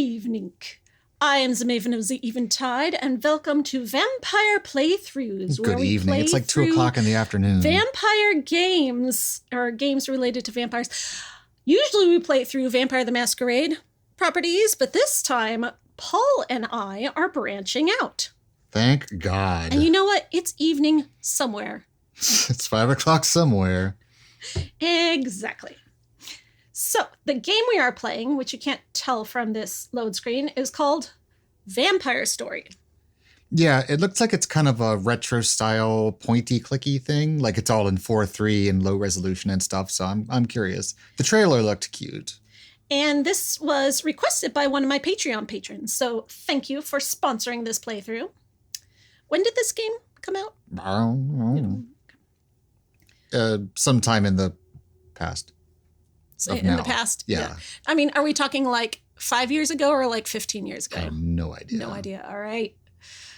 evening. I am the Maven of the Eventide, and welcome to Vampire Playthroughs. Good evening. It's like 2 o'clock in the afternoon. Vampire games, or games related to vampires. Usually we play through Vampire the Masquerade properties, but this time, Paul and I are branching out. Thank God. And you know what? It's evening somewhere. It's 5 o'clock somewhere. Exactly. So, the game we are playing, which you can't tell from this load screen, is called Vampyre Story. Yeah, it looks like it's kind of a retro style pointy clicky thing. Like it's all in 4:3 and low resolution and stuff. So I'm curious. The trailer looked cute. And this was requested by one of my Patreon patrons. So thank you for sponsoring this playthrough. When did this game come out? I don't know. Sometime in the past. In the past? Yeah. I mean, are we talking like 5 years ago or like 15 years ago? I have no idea. No idea. All right.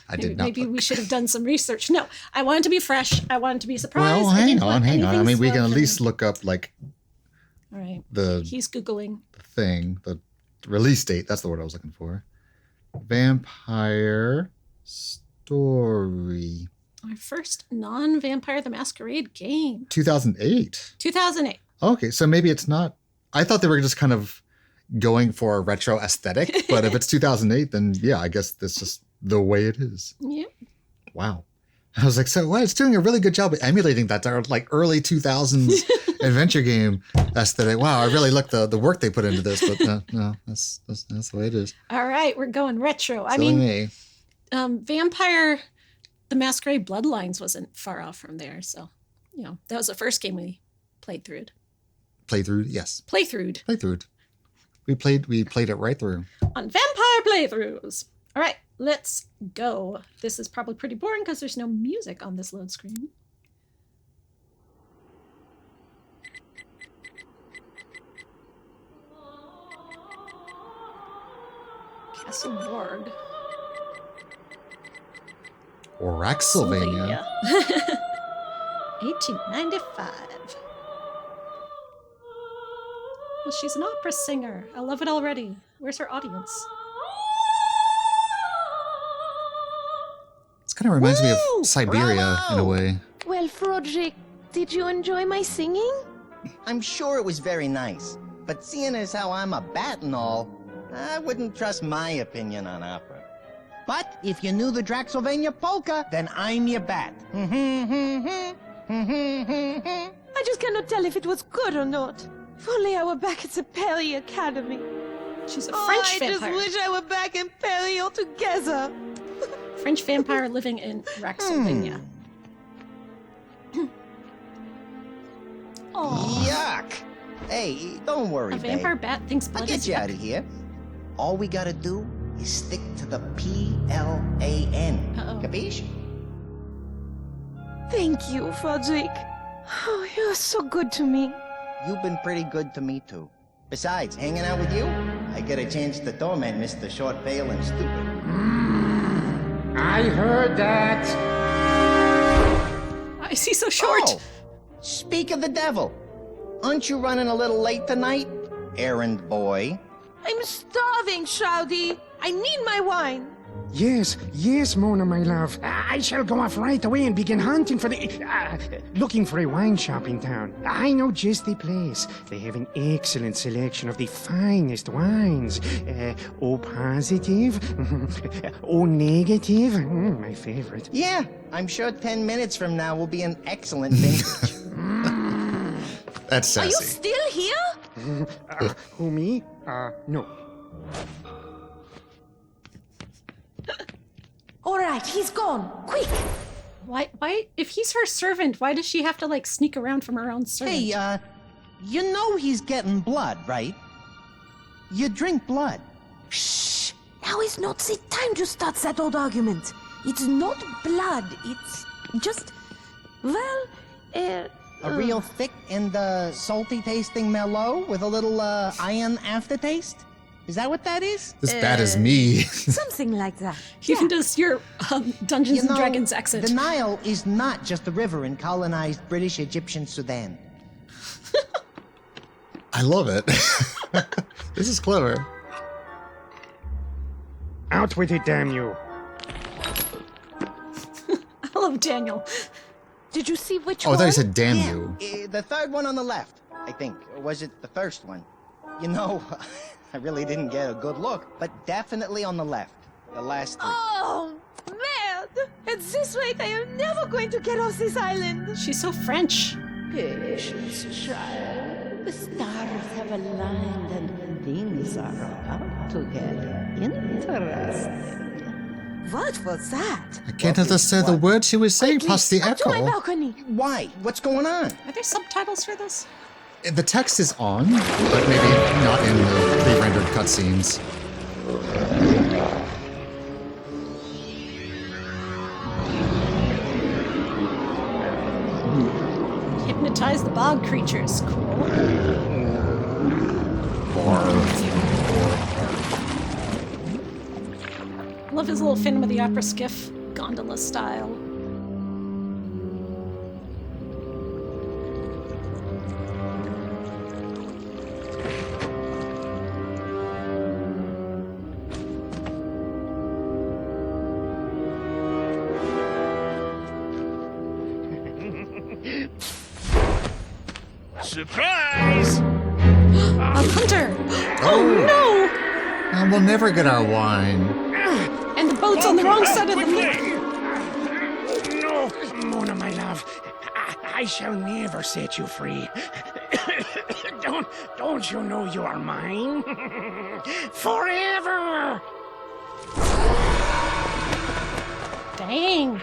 Maybe we should have done some research. No, I wanted to be fresh. I wanted to be surprised. Well, hang on. I mean, we can at least look up like all right. He's Googling. The release date. That's the word I was looking for. Vampyre Story. Our first non-Vampire the Masquerade game. 2008. 2008. Okay, so maybe it's not. I thought they were just kind of going for a retro aesthetic, but if it's 2008, then yeah, I guess this is the way it is. Yeah. Wow. I was like, so it's doing a really good job of emulating that like early 2000s adventure game aesthetic. Wow, I really like the work they put into this, but no, that's the way it is. All right, we're going retro. I mean, Vampire the Masquerade Bloodlines wasn't far off from there, so that was the first game we played through. Playthrough, yes. Playthrough. We played it right through. On Vampire Playthroughs. All right, let's go. This is probably pretty boring because there's no music on this load screen. Castle Borg. Oraxylvania. 1895. Well, she's an opera singer. I love it already. Where's her audience? This kind of reminds me of Siberia in a way. Well, Frodrick, did you enjoy my singing? I'm sure it was very nice, but seeing as how I'm a bat and all, I wouldn't trust my opinion on opera. But if you knew the Draxylvania polka, then I'm your bat. I just cannot tell if it was good or not. If only I were back at the Perry Academy. She's a French vampire. I just wish I were back in Perry altogether. French vampire living in Raxylvania. Yuck! Hey, don't worry, A vampire babe. bat thinks blood I'll get is you yuck. out of here. All we gotta do is stick to the P-L-A-N. Capiche? Thank you, Frodrick. Oh, you're so good to me. You've been pretty good to me, too. Besides, hanging out with you, I get a chance to torment Mr. Short Veil and Stupid. I heard that. Why is he so short? Oh, speak of the devil. Aren't you running a little late tonight, errand boy? I'm starving, Shroudy. I need my wine. Yes, Mona, my love. I shall go off right away and begin hunting for looking for a wine shop in town. I know just the place. They have an excellent selection of the finest wines. O positive, O negative, my favorite. Yeah, I'm sure 10 minutes from now will be an excellent vintage. That's sassy. Are you still here? Who, me? No. All right, he's gone. Quick. Why, if he's her servant, why does she have to, sneak around from her own servant? Hey, you know he's getting blood, right? You drink blood. Shh. Now is not the time to start that old argument. It's not blood. It's just, A real thick and salty tasting Merlot with a little iron aftertaste? Is that what that is? This bat is me. something like that. He even does your Dungeons and Dragons accent. The Nile is not just a river in colonized British Egyptian Sudan. I love it. This is clever. Out with it, damn you. I love Daniel. Did you see which Oh, I one? thought you said damn Yeah, you. the third one on the left, I think. Or was it the first one? You know, I really didn't get a good look, but definitely on the left. The last three. Oh, man! At this rate, I am never going to get off this island. She's so French. Patience, child. The stars have aligned and things are about to get interesting. What was that? I can't understand the words she was saying Quickly, past the up to my echo. balcony. Why? What's going on? Are there subtitles for this? The text is on, but maybe not in the pre-rendered cutscenes. Hypnotize the bog creatures. Cool. Love his little Phantom of the Opera skiff, gondola style. Surprise! A hunter! Oh no! And we'll never get our wine. And the boat's on the wrong side of the Quickly! lake. No, Mona, my love. I shall never set you free. Don't you know you are mine? Forever! Dang.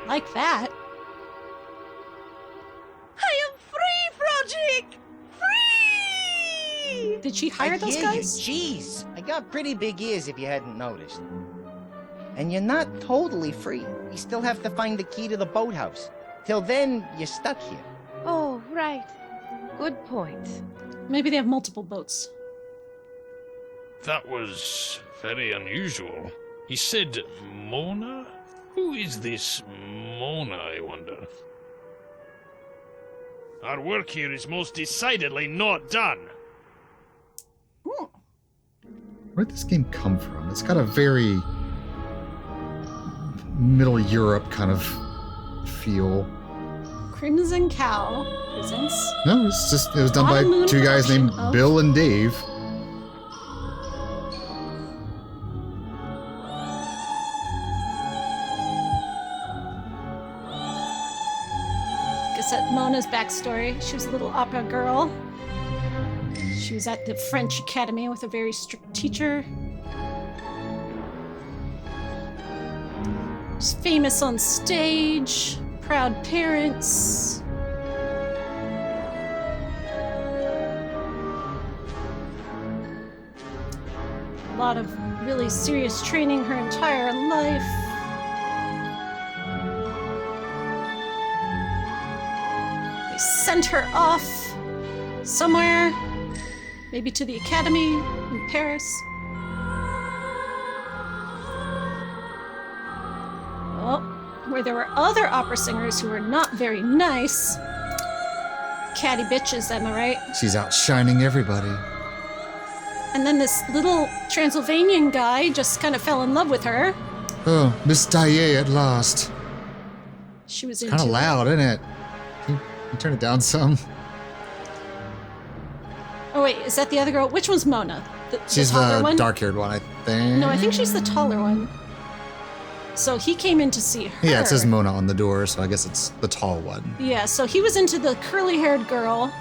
Like that. I am free, Project! Free! Did she hire I those hear guys? You. Jeez, I got pretty big ears if you hadn't noticed. And you're not totally free. You still have to find the key to the boathouse. Till then, you're stuck here. Oh, right. Good point. Maybe they have multiple boats. That was very unusual. He said Mona? Who is this Mona, I wonder? Our work here is most decidedly not done. Where'd this game come from? It's got a very Middle Europe kind of feel. Crimson Cow presents. No, it was done by Autumn Moon two guys production named of- Bill and Dave. Guess that Mona's backstory. She was a little opera girl. She was at the French Academy with a very strict teacher. She's famous on stage. Proud parents. A lot of really serious training her entire life. They sent her off somewhere, maybe to the academy in Paris. Well, where there were other opera singers who were not very nice. Catty bitches, am I right? She's outshining everybody. And then this little Transylvanian guy just kind of fell in love with her. Oh, Miss Daaye at last. She was into Kind of it. loud, isn't it? Can you turn it down some? Oh wait, is that the other girl? Which one's Mona? She's taller the one? dark-haired one, I think. No, I think she's the taller one. So he came in to see her. Yeah, it says Mona on the door, so I guess it's the tall one. Yeah, so he was into the curly-haired girl.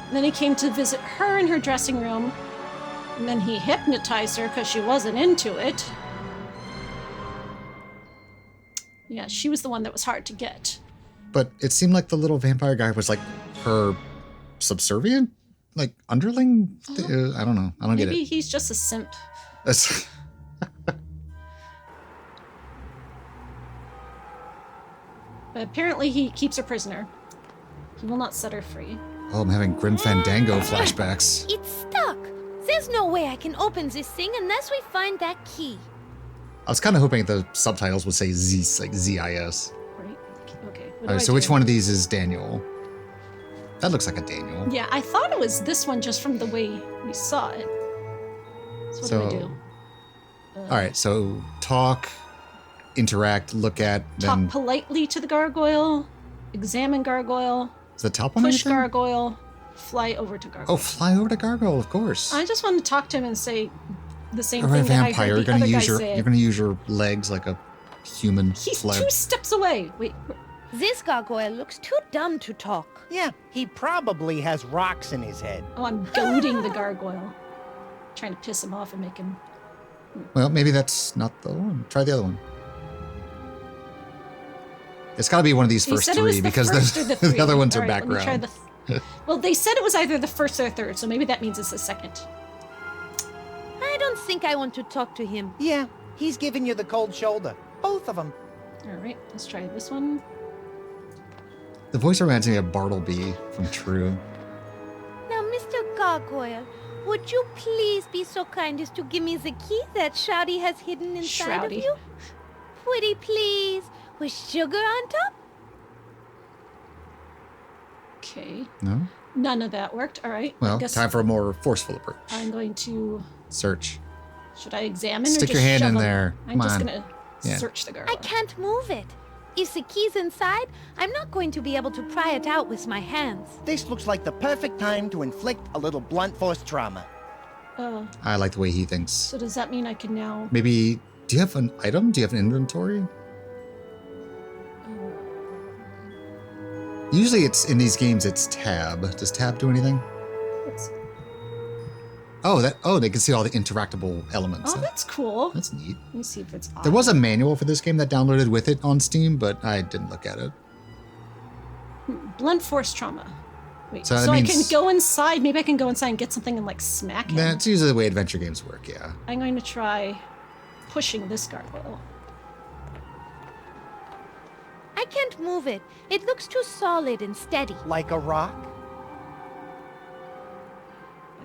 And then he came to visit her in her dressing room. And then he hypnotized her because she wasn't into it. Yeah, she was the one that was hard to get. But it seemed like the little vampire guy was like her subservient? Like underling? I don't know. I don't get Maybe it. he's just a simp. That's- But apparently he keeps her prisoner. He will not set her free. Oh, I'm having Grim Fandango flashbacks. It's stuck. There's no way I can open this thing unless we find that key. I was kind of hoping the subtitles would say Z, like Z-I-S. Right? Okay. What do Alright, I so which do? one of these is Daniel? That looks like a Daniel. Yeah, I thought it was this one just from the way we saw it. So what do I do? All right, so talk, interact, look at, Talk then politely to the gargoyle, examine gargoyle, is the top one push anything? gargoyle, fly over to gargoyle. Oh, fly over to gargoyle, of course. I just want to talk to him and say the same Or a thing that I vampire, heard you're the gonna other guy use your say. you're gonna use your legs like a human He's sled. 2 steps away. Wait, This gargoyle looks too dumb to talk. Yeah, he probably has rocks in his head. oh, I'm goading the gargoyle. Trying to piss him off and make him... Well, maybe that's not the one. Try the other one. It's got to be one of these They first said it was three the because first or the the three. other ones All are right, let me try background. well, they said it was either the first or third, so maybe that means it's the second. I don't think I want to talk to him. Yeah, he's giving you the cold shoulder. Both of them. All right, let's try this one. The voice reminds me of Bartleby from True. Now, Mr. Gargoyle, would you please be so kind as to give me the key that Shroudy has hidden inside of Shroudy. you? Pretty please, with sugar on top? Okay, No? none of that worked. All right, Well, I guess time for a more forceful approach. I'm going to... Search. Should I examine Stick or your just hand shove in him? there. I'm Come just on. gonna Yeah. search the I gargoyle. can't move it. If the key's inside, I'm not going to be able to pry it out with my hands. This looks like the perfect time to inflict a little blunt force trauma. I like the way he thinks. So does that mean I can now... Maybe, do you have an item? Do you have an inventory? Usually it's, in these games, it's tab. Does tab do anything? Let's see. Oh, they can see all the interactable elements. Oh, that's cool. That's neat. Let me see if it's on. There was a manual for this game that downloaded with it on Steam, but I didn't look at it. Blunt force trauma. Wait, So so, that I can means- go inside. Maybe I can go inside and get something and like smack him. That's usually the way adventure games work, yeah. I'm going to try pushing this gargoyle. I can't move it. It looks too solid and steady. Like a rock?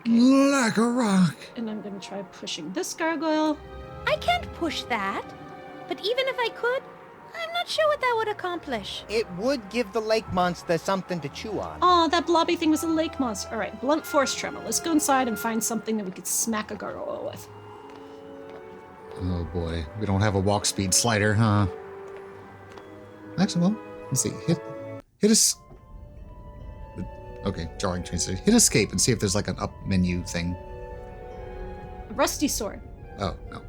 Like a rock. And I'm going to try pushing this gargoyle. I can't push that. But even if I could, I'm not sure what that would accomplish. It would give the lake monster something to chew on. Oh, that blobby thing was a lake monster. All right, blunt force trauma. Let's go inside and find something that we could smack a gargoyle with. Oh boy, we don't have a walk speed slider, huh? Actually, well, let's see. Hit us. Okay, drawing transition. Hit escape and see if there's like an up menu thing. A rusty sword. Oh no.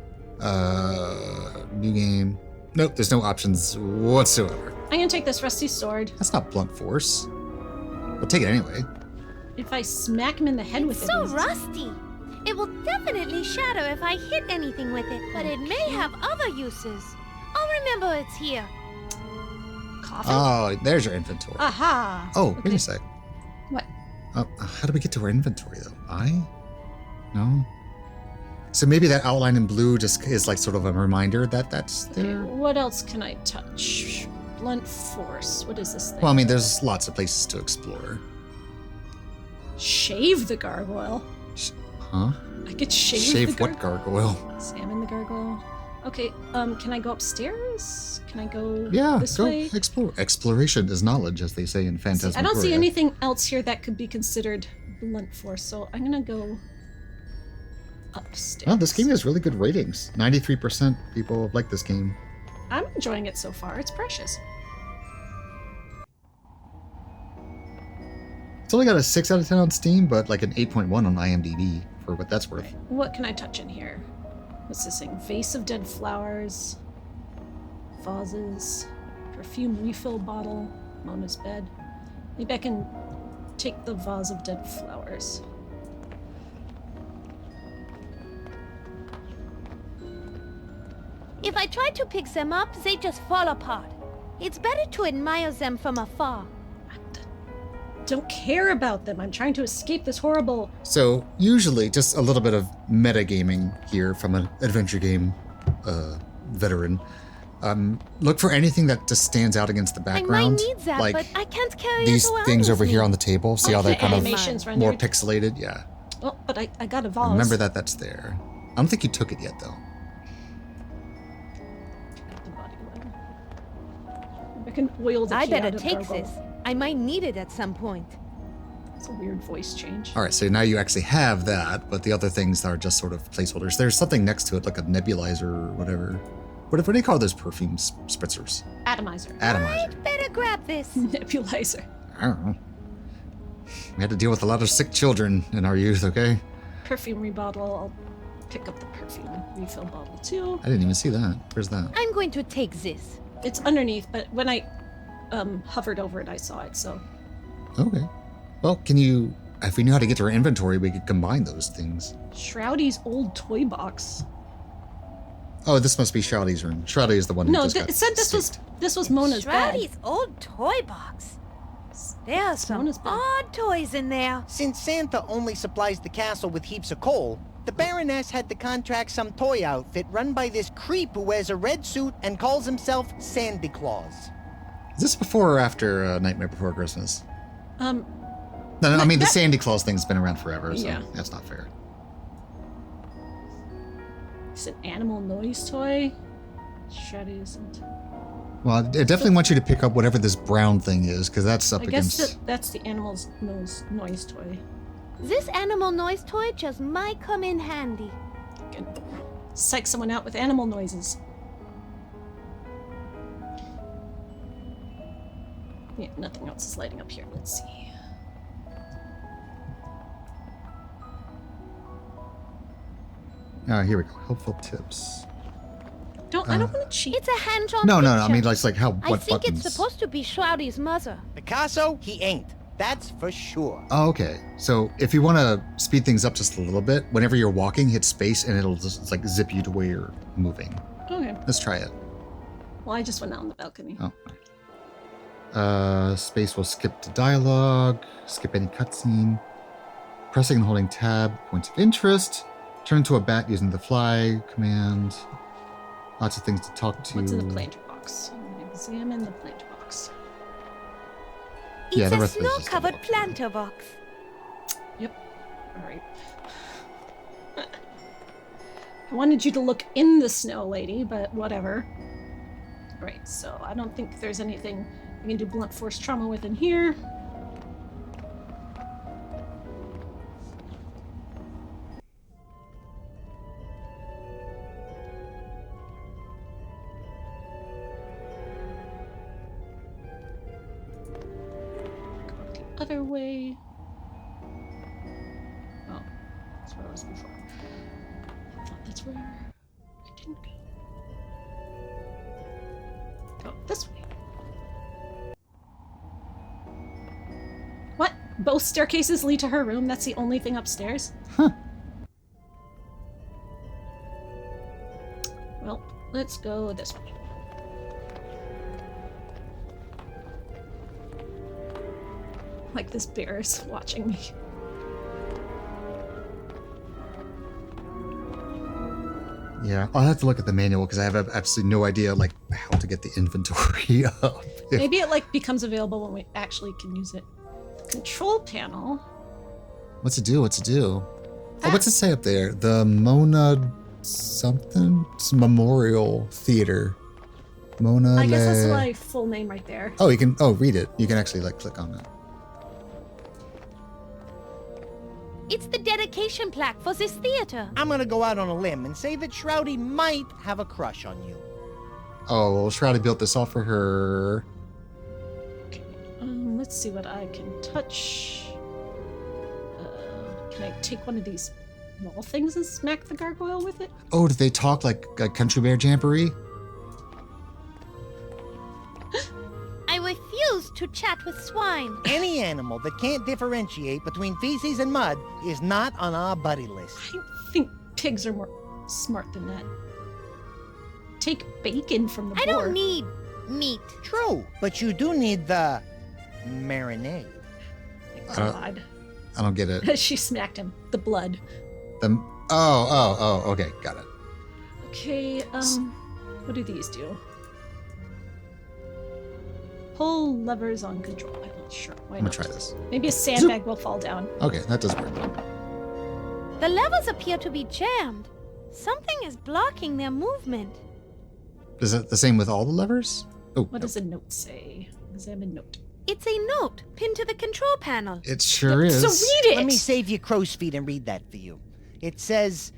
New game. Nope, there's no options whatsoever. I'm going to take this rusty sword. That's not blunt force. We'll take it anyway. If I smack him in the head with So it... rusty. It will definitely shatter if I hit anything with it, but it may have other uses. I'll remember it's here. Coffin? Oh, there's your inventory. Aha! Oh, wait Okay. a sec. What? How do we get to our inventory though? No. So maybe that outline in blue just is like sort of a reminder that that's Okay, there. what else can I touch? Blunt force. What is this thing? Well, I mean, there's lots of places to explore. Shave the gargoyle. Huh? I could shave Shave the what gargoyle? Examine the gargoyle. Okay, can I go upstairs? Can I go Yeah, this go way? explore. Exploration is knowledge, as they say in Phantasmagoria. I don't see anything else here that could be considered blunt force, so I'm gonna go upstairs. Well, this game has really good ratings. 93% people like this game. I'm enjoying it so far. It's precious. It's only got a 6 out of 10 on Steam, but like an 8.1 on IMDb, for what that's worth. What can I touch in here? What's this thing? Vase of dead flowers, vases, perfume refill bottle, Mona's bed. Maybe I can take the vase of dead flowers. If I try to pick them up, they just fall apart. It's better to admire them from afar. Don't care about them. I'm trying to escape this horrible... So, usually, just a little bit of metagaming here from an adventure game veteran. Look for anything that just stands out against the background. I might need that, like but I can't carry these it around things with over me. here on the table. See how Okay, they're kind of animations more rendered. pixelated? Yeah. Oh, but I got a vase. Remember that that's there. I don't think you took it yet, though. The body oil. I can oil the I key better out of take gargoyle. this. I might need it at some point. It's a weird voice change. All right, so now you actually have that, but the other things are just sort of placeholders. There's something next to it, like a nebulizer or whatever. What do you call those perfume spritzers? Atomizer. Atomizer. I'd better grab this. Nebulizer. I don't know. We had to deal with a lot of sick children in our youth, okay? Perfume bottle. I'll pick up the perfume refill bottle too. I didn't even see that. Where's that? I'm going to take this. It's underneath, but when I hovered over it, I saw it, so. Okay. Well, if we knew how to get to our inventory, we could combine those things. Shroudy's old toy box. Oh, this must be Shroudy's room. Shroudy is the one who No, just got it said this was Mona's bed. Shroudy's old toy box. There are some Mona's bed. odd toys in there. Since Santa only supplies the castle with heaps of coal, the Baroness had to contract some toy outfit run by this creep who wears a red suit and calls himself Sandy Claus. Is this before or after Nightmare Before Christmas? Um, No, I mean, the Sandy Claus thing's been around forever, so Yeah. that's not fair. it's an animal noise toy. Shroudy isn't. Well, I definitely want you to pick up whatever this brown thing is, because that's up I guess against... that's the animal's noise toy. This animal noise toy just might come in handy. Can psych someone out with animal noises. Yeah, nothing else is lighting up here. Let's see. Here we go. Helpful tips. I don't want to cheat. It's a hand-drawn No. picture. I mean, like how I what think buttons? it's supposed to be Shroudy's mother. Picasso, he ain't. That's for sure. Oh, okay. So if you want to speed things up just a little bit, whenever you're walking, hit space, and it'll just like zip you to where you're moving. Okay. Let's try it. Well, I just went out on the balcony. Oh. Space will skip to dialogue. Skip any cutscene. Pressing and holding tab. Points of interest. Turn into a bat using the fly command. Lots of things to talk to. What's in the planter box? I'm gonna examine the planter box. It's Yeah, the a rest of it's just snow-covered dialogue. planter box. All right. I wanted you to look in the snow, lady, but whatever. All right, so I don't think there's anything we can do blunt force trauma with in here. Go the other way. Oh, that's where I was before. I thought that's where I didn't go. Go this way. What? Both staircases lead to her room? That's the only thing upstairs? Huh. Well, let's go this way. Like this bear is watching me. Yeah, I'll have to look at the manual because I have absolutely no idea like how to get the inventory up. Maybe it like becomes available when we actually can use it. Control panel. What's it do? Oh, what's it say up there? The Mona something? It's Memorial Theater. Mona I guess that's Le- my full name right there. Oh, you can read it. You can actually like click on it. It's the dedication plaque for this theater. I'm gonna go out on a limb and say that Shroudy might have a crush on you. Oh, well, Shroudy built this all for her. Let's see what I can touch. Can I take one of these wall things and smack the gargoyle with it? Oh, did they talk like Country Bear Jamboree? I refuse to chat with swine. Any animal that can't differentiate between feces and mud is not on our buddy list. I think pigs are more smart than that. Take bacon from the I boar. don't need meat. True, but you do need the marinade. God. I don't get it. She smacked him. The blood. Oh, okay, got it. Okay, what do these do? Pull levers on control panel. Sure, why I'm not? gonna try this. Maybe a sandbag will fall down. Okay, that does work. The levers appear to be jammed. Something is blocking their movement. Is it the same with all the levers? Oh, What does a note say? Examine note. It's a note pinned to the control panel. It sure is. So read it. Let me save you crow's feet and read that for you. It says,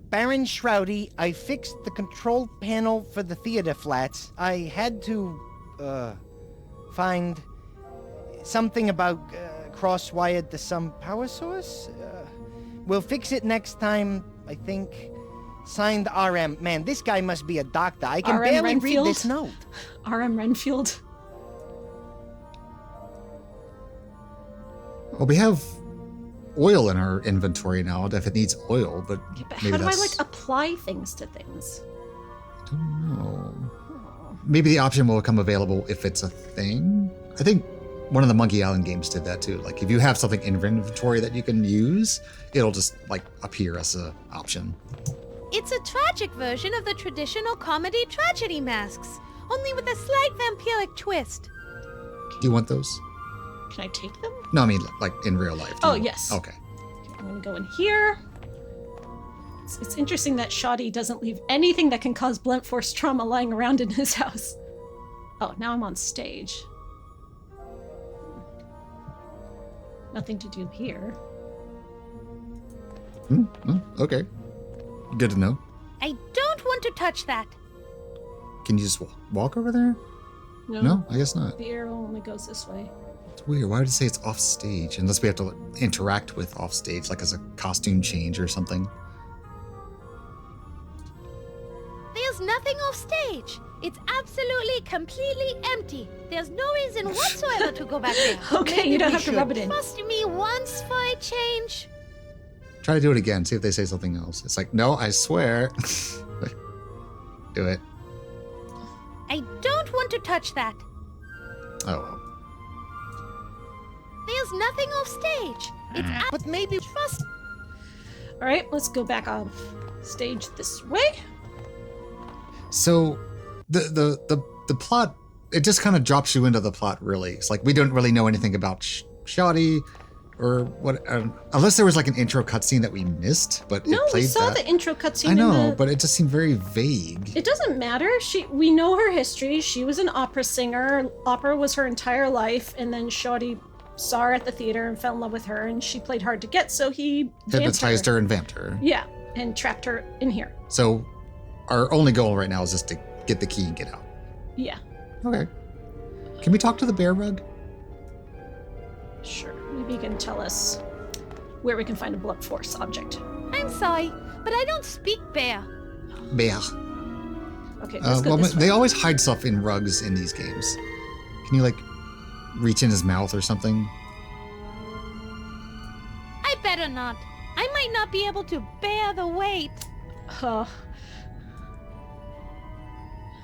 Baron Shroudy, I fixed the control panel for the theater flats. I had to, find something about cross-wired to some power source. We'll fix it next time, I think. Signed RM. Man, this guy must be a doctor. I can RM barely Renfield? read this note. R.M. Renfield. Well, we have oil in our inventory now if it needs oil, but Yeah, but maybe how do I that's... apply things to things? I don't know. Maybe the option will become available if it's a thing. I think one of the Monkey Island games did that too. Like if you have something in inventory that you can use, it'll just like appear as an option. It's a tragic version of the traditional comedy tragedy masks, only with a slight vampiric twist. Do you want those? Can I take them? No, I mean like in real life. Do Oh, you want- yes. Okay. I'm gonna go in here. It's interesting that Shoddy doesn't leave anything that can cause blunt force trauma lying around in his house. Oh, now I'm on stage. Nothing to do here. Okay. Good to know. I don't want to touch that. Can you just walk over there? No, I guess not. The arrow only goes this way. It's weird. Why would it say it's off stage? Unless we have to interact with off stage, like as a costume change or something. There's nothing off stage. It's absolutely, completely empty. There's no reason whatsoever to go back there. Okay, you don't have to rub it in. Trust me once for a change. Try to do it again. See if they say something else. It's like, no, I swear. Do it. I don't want to touch that. Oh, well. There's nothing off stage. It's But maybe... trust. All right, let's go back off stage this way. So the plot, it just kind of drops you into the plot, really. It's like we don't really know anything about Shoddy or what, unless there was like an intro cutscene that we missed, but No, it played we saw that. the intro cutscene. I know, in the... but it just seemed very vague. It doesn't matter. We know her history. She was an opera singer. Opera was her entire life, and then Shoddy saw her at the theater and fell in love with her, and she played hard to get, so he Hypnotized her and vamped her. Yeah, and trapped her in here. So our only goal right now is just to get the key and get out. Yeah, Okay. Can we talk to the bear rug? sure. Maybe you can tell us where we can find a blunt force object. I'm sorry, but I don't speak bear. Bear. Okay, let's go this way. They always hide stuff in rugs in these games. Can you like reach in his mouth or something? I better not. I might not be able to bear the weight.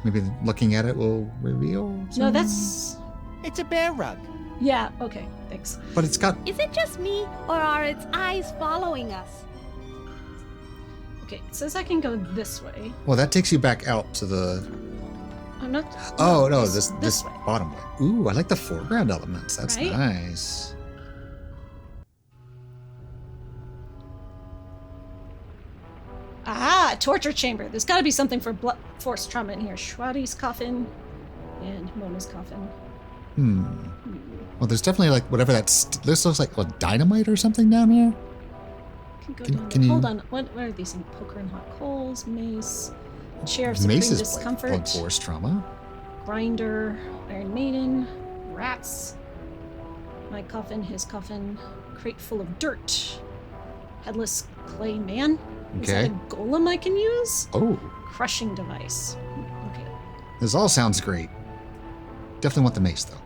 Maybe looking at it will reveal. No, something? that's... It's a bear rug. Yeah, okay, thanks. But it's got. Is it just me, or are its eyes following us? Okay, it says I can go this way. Well, that takes you back out to the. I'm not... Oh no, this way. bottom way. Ooh, I like the foreground elements. That's Right? nice. Ah, torture chamber. There's got to be something for blunt force trauma in here. Shwaddy's coffin and Mona's coffin. Well, there's definitely like whatever that's. This looks like what, dynamite or something down here. Can go Can- down can there. you- Hold on. What are these things? Poker and hot coals, mace, chair of supreme Mace is discomfort, blood force trauma. grinder, Iron Maiden, rats, my coffin, his coffin, crate full of dirt, headless clay man. Is that Okay. a golem I can use? Oh, Crushing device. Okay. this all sounds great. Definitely want the mace though.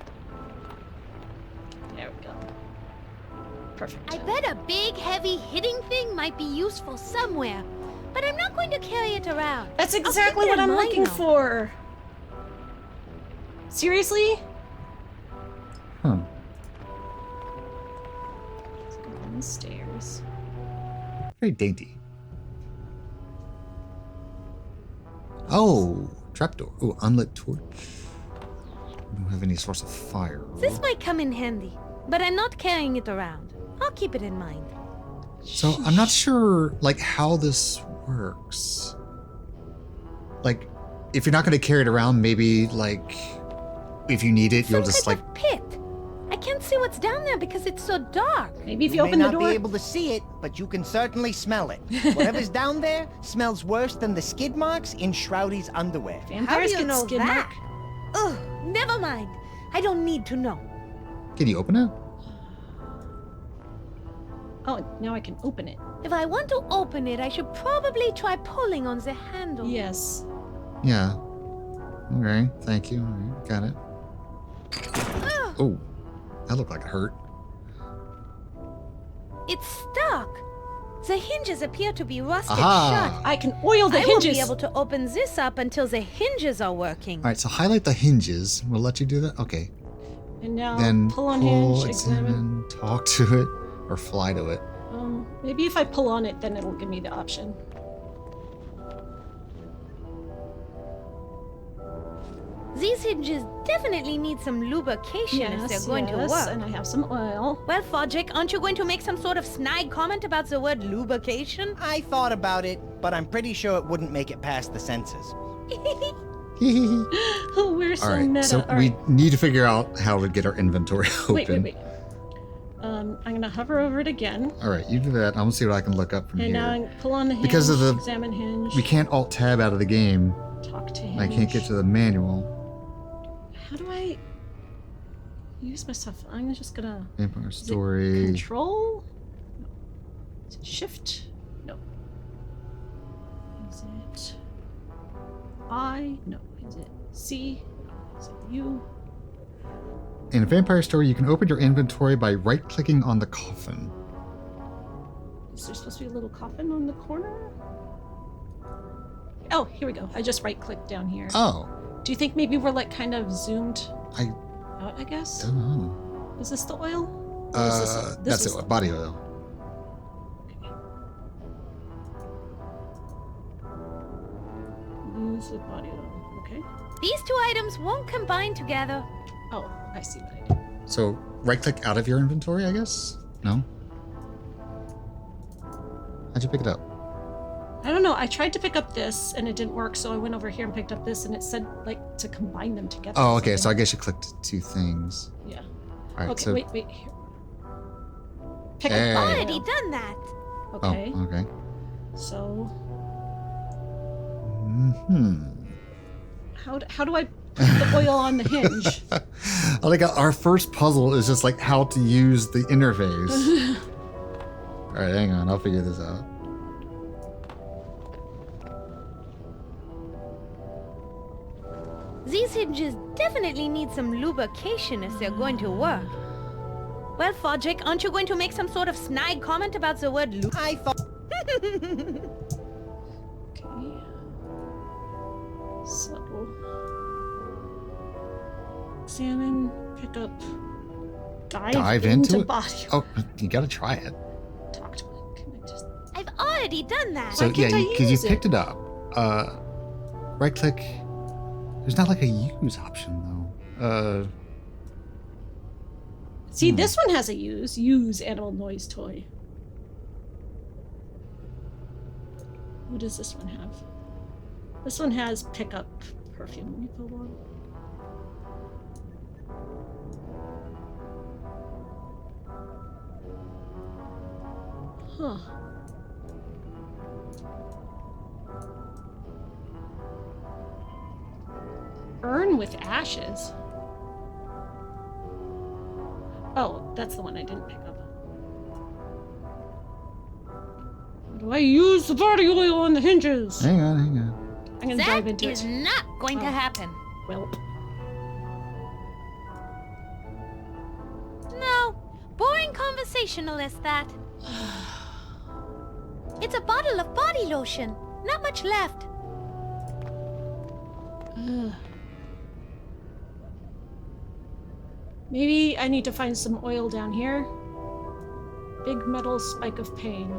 There we go. Perfect. I bet a big, heavy, hitting thing might be useful somewhere, but I'm not going to carry it around. That's I'll keep exactly it what in I'm mind, looking though. for. Seriously? Huh. Let's go down the stairs. Very dainty. Oh, trapdoor. Ooh, unlit torch. We don't have any source of fire. This might come in handy, but I'm not carrying it around. I'll keep it in mind. So I'm not sure like how this works. Like, if you're not going to carry it around, maybe like if you need it, you'll Some just type like. of pit. see what's down there because it's so dark. Maybe if you You may open the not door. be able to see it, but you can certainly smell it. Whatever's down there smells worse than the skid marks in Shroudy's underwear. How do Vampires you get know skid that? mark. Ugh, never mind. I don't need to know. Can you open it? Oh, now I can open it. If I want to open it, I should probably try pulling on the handle. Yes. Yeah. Okay, thank you. All right, got it. Ugh, Oh, that looked like it hurt. it's stuck. The hinges appear to be rusted Aha. shut. I can oil the I won't hinges. be able to open this up until the hinges are working. All right, so highlight the hinges. We'll let you do that. Okay. And now Then pull on hinge, examine. examine, talk to it, or fly to it. Maybe if I pull on it, then it'll give me the option. These hinges definitely need some lubrication if they're going to work. And I have some oil. Well, Fodrick, aren't you going to make some sort of snide comment about the word lubrication? I thought about it, but I'm pretty sure it wouldn't make it past the censors. Oh, we're so All right, meta. so All we right. need to figure out how to get our inventory open. Wait. I'm gonna hover over it again. All right, you do that. I'm gonna see what I can look up from And here. now I pull on the hinge. Because of the- examine hinge. We can't alt tab out of the game. talk to And hinge. I can't get to the manual. How do I use my stuff? I'm just gonna. Vampyre Is it Story. Control? No. Is it shift? No. Is it I? No. Is it C? No. Is it U? In Vampyre Story, you can open your inventory by right-clicking on the coffin. Is there supposed to be a little coffin on the corner? Oh, here we go. I just right-clicked down here. Oh, Do you think maybe we're like kind of zoomed I out? I guess. don't know. Is this the oil? Or is this That's was it. Body oil. Use the body oil. Okay. These two items won't combine together. Oh, I see what I did. So right-click out of your inventory, I guess. No. How'd you pick it up? I don't know. I tried to pick up this and it didn't work, so I went over here and picked up this, and it said like to combine them together. Oh, or okay. So I something. guess you clicked two things. Yeah. All right. Okay. so Wait. Here. Pick Hey. up. Already done that. Okay. Oh, okay. So how do I put the oil on the hinge? I like our first puzzle is just like how to use the interface. All right, hang on. I'll figure this out. These hinges definitely need some lubrication if they're going to work. Well, Fodrick, aren't you going to make some sort of snide comment about the word lu- I thought. Okay. So examine, pick up, dive into it? body. Oh, you gotta try it. Talk to it. Can I just? I've already done that. So can't I because you use it? picked it up. Right click. There's not like a use option though. See, this one has a use animal noise toy. What does this one have? This one has pick up perfume. Let me pull one. Huh. Urn with ashes. Oh, that's the one I didn't pick up. How do I use the body oil on the hinges? Hang on. I'm gonna That dive into is it. not going to Oh. happen. Well, No, boring conversationalist that. It's a bottle of body lotion. Not much left. maybe I need to find some oil down here. Big metal spike of pain.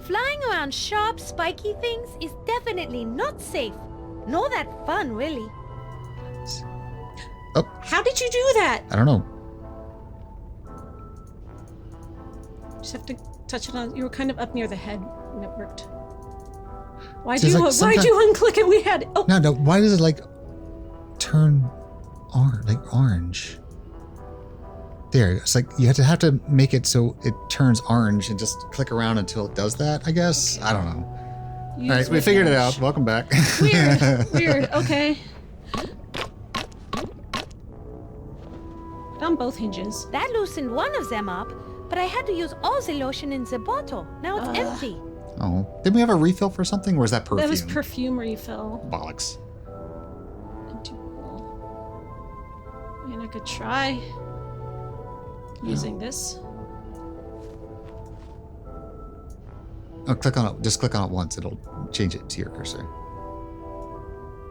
Flying around sharp, spiky things is definitely not safe. Nor that fun, really. How did you do that? I don't know. Just have to touch it on. You were kind of up near the head when it worked. Why'd Seems you like unclick it? We had. Oh, No. Why does it like turn orange. There, it's like you have to make it so it turns orange and just click around until it does that, I guess. I don't know. All right, we figured it out. Welcome back. Weird. Okay. Found both hinges. That loosened one of them up, but I had to use all the lotion in the bottle. Now it's empty. Oh, did we have a refill for something, or was that perfume? That was perfume refill. Bollocks. I mean, I could try using this. Oh, click on it. Just click on it once. It'll change it to your cursor.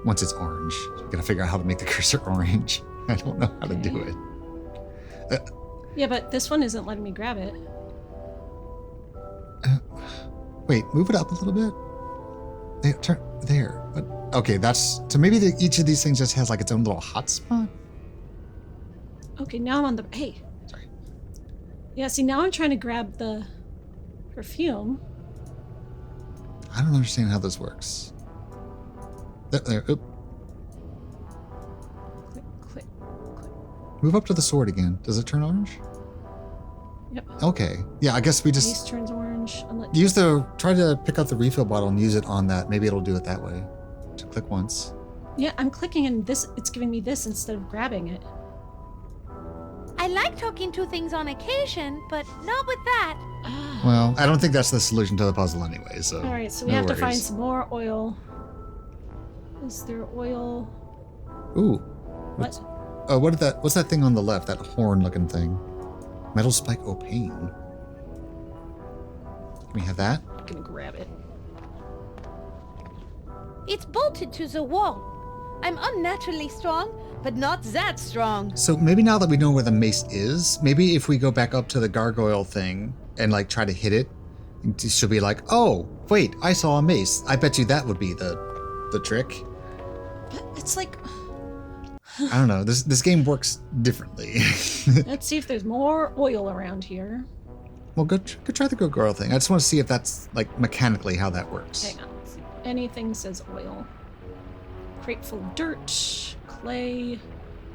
Once it's orange, you gotta figure out how to make the cursor orange. I don't know how to do it. Yeah, but this one isn't letting me grab it. Wait, move it up a little bit. Turn there. What? Okay, that's so. Maybe each of these things just has like its own little hotspot. Okay, now I'm on the. Hey. Sorry. Yeah, see, now I'm trying to grab the perfume. I don't understand how this works. There. Oop. Click, click, click. Move up to the sword again. Does it turn orange? Yep. Okay. Yeah, I guess we just Base turns orange. try to pick up the refill bottle and use it on that. Maybe it'll do it that way. So click once. Yeah, I'm clicking and it's giving me this instead of grabbing it. I like talking to things on occasion, but not with that. Well, I don't think that's the solution to the puzzle anyway, so. All right, so we no have to find worries. some more oil. Is there oil? Ooh. What? What's that thing on the left? That horn-looking thing. Metal spike opaque. Can we have that? I'm gonna grab it. It's bolted to the wall. I'm unnaturally strong, but not that strong. So maybe now that we know where the mace is, maybe if we go back up to the gargoyle thing and like try to hit it, she'll be like, "Oh, wait, I saw a mace. I bet you that would be the trick." But it's like, I don't know. This game works differently. let's see if there's more oil around here. Well, go try the gargoyle thing. I just want to see if that's like mechanically how that works. Hang on. Anything says oil. Crate full of dirt, clay,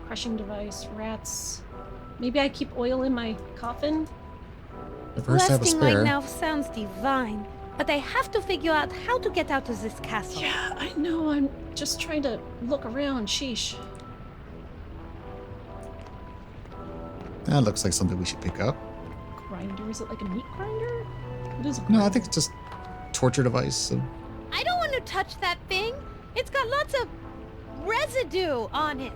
crushing device, rats. Maybe I keep oil in my coffin? If first have a Resting right spare. now sounds divine, but I have to figure out how to get out of this castle. Yeah, I know. I'm just trying to look around. Sheesh. That looks like something we should pick up. Grinder. Is it like a meat grinder? What is a No, grinder? I think it's just torture device. So. I don't want to touch that thing. It's got lots of residue on it.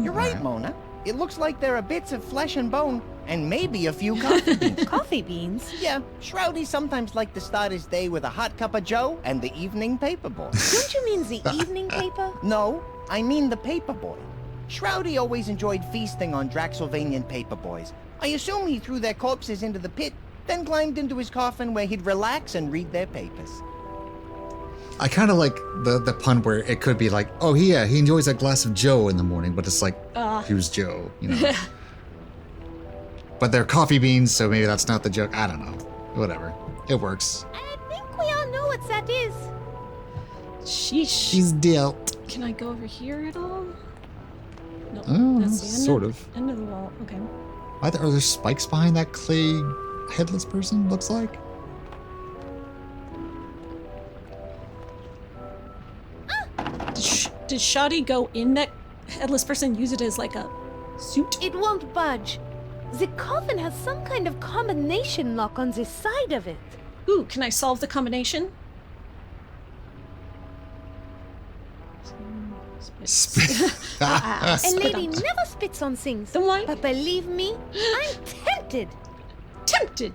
You're right, Mona. It looks like there are bits of flesh and bone, and maybe a few coffee beans. Coffee beans? Yeah, Shroudy sometimes like to start his day with a hot cup of joe and the evening paper boy. Don't you mean the evening paper? No, I mean the paper boy. Shroudy always enjoyed feasting on Draxylvanian paper boys. I assume he threw their corpses into the pit, then climbed into his coffin where he'd relax and read their papers. I kind of like the pun where it could be like, oh yeah, he enjoys a glass of Joe in the morning, but it's like, who's Joe? You know. But they're coffee beans, so maybe that's not the joke. I don't know. Whatever. It works. I think we all know what that is. Sheesh. She's dealt. Can I go over here at all? No, Oh, that's the end sort of. End of the wall. Okay. Are there spikes behind that clay headless person? Looks like. Did Shoddy go in that headless person? Use it as like a suit? It won't budge. The coffin has some kind of combination lock on the side of it. Ooh, can I solve the combination? A Spit lady out. never spits on things. Then why? But believe me, I'm tempted. Tempted.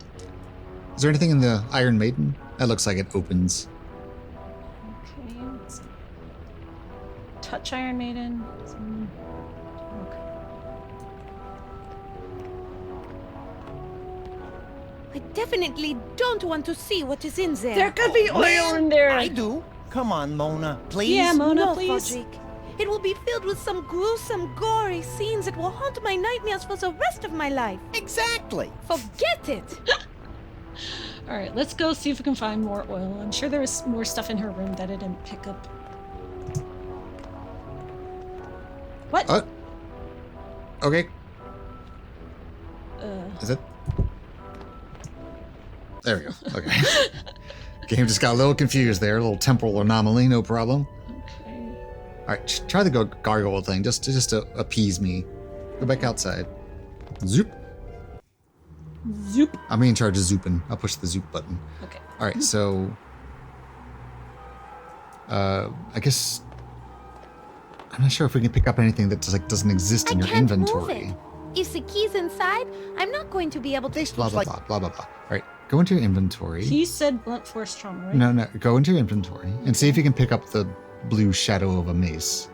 Is there anything in the Iron Maiden? That looks like it opens. Okay, let's see. Touch Iron Maiden. Okay. I definitely don't want to see what is in there. There could be oil in there. I do. Come on, Mona, please. Yeah, Mona, No, please. Fodrick. It will be filled with some gruesome, gory scenes that will haunt my nightmares for the rest of my life. Exactly. Forget it! All right, let's go see if we can find more oil. I'm sure there was more stuff in her room that I didn't pick up. What? Okay. Uh, Is it? There we go. Okay. Game just got a little confused there. A little temporal anomaly. No problem. okay. All right, try the gargoyle thing just to appease me. Go back outside. Zoop. Zoop. I'm in charge of zooping. I'll push the zoop button. Okay. All right, so I guess I'm not sure if we can pick up anything that just, like doesn't exist in your can't inventory. move it. If the key's inside, I'm not going to be able to. Blah blah blah blah blah blah. All right, go into your inventory. He said blunt force trauma, right? No, go into your inventory and see if you can pick up the blue shadow of a mace.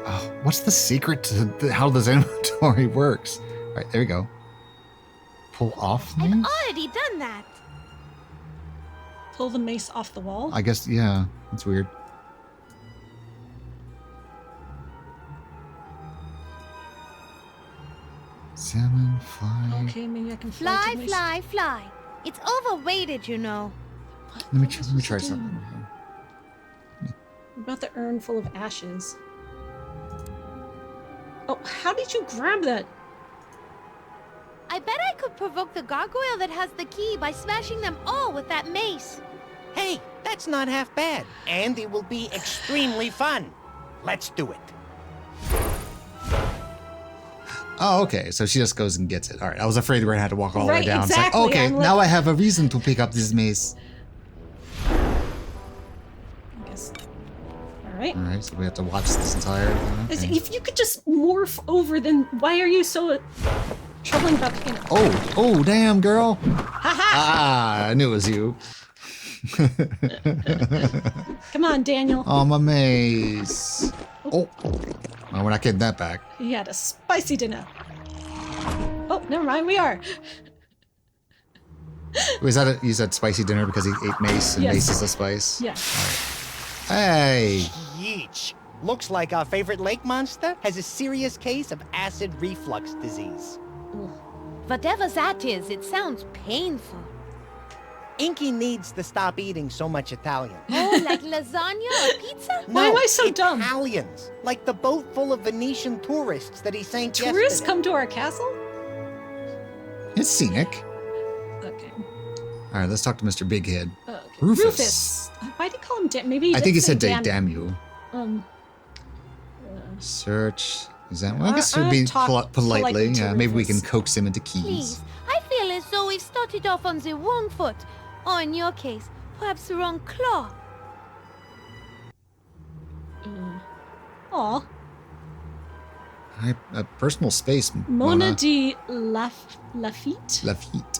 Oh, what's the secret to how this inventory works? All right, there we go. Pull off mace? I've already done that. Pull the mace off the wall. I guess, yeah, that's weird. Salmon, fly. Okay, maybe I can fly. to Fly, the mace. fly, fly. It's overweighted, you know. Let me What try, was let me he try doing? something. What about the urn full of ashes? Oh, how did you grab that? I bet I could provoke the gargoyle that has the key by smashing them all with that mace. Hey, that's not half bad. And it will be extremely fun. Let's do it. Oh, okay. So she just goes and gets it. All right. I was afraid we were gonna have to walk all the way Right, down. exactly. It's like, okay, I'm like- now I have a reason to pick up this mace. I guess. All right. All right. So we have to watch this entire thing. As Okay. If you could just morph over, then why are you so troubling about the camera? Oh, damn, girl. Ah, I knew it was you. Come on, Daniel. Oh, my mace. Oh. Well, we're not getting that back. He had a spicy dinner. Oh, never mind. We are. Was that you said spicy dinner because he ate mace and Yes. mace is a spice? Yeah. Hey. Yeesh. Looks like our favorite lake monster has a serious case of acid reflux disease. Whatever that is, it sounds painful. Inky needs to stop eating so much Italian. Oh, like lasagna or pizza? Why am I so dumb? Italians. Like the boat full of Venetian tourists that he sank Tourists yesterday. come to our castle? It's scenic. Okay. All right, let's talk to Mr. Bighead. Okay. Rufus. Why did he call him Dan? Maybe he I did think he say said Dan. damn you. Search. Is that? Well, I guess it would be talk politely. politely to Yeah, maybe we can Rufus. coax him into keys. Please, I feel as though we've started off on the wrong foot. Or in your case, perhaps the wrong claw. Aw. Personal space. Mona de Lafitte? Lafitte.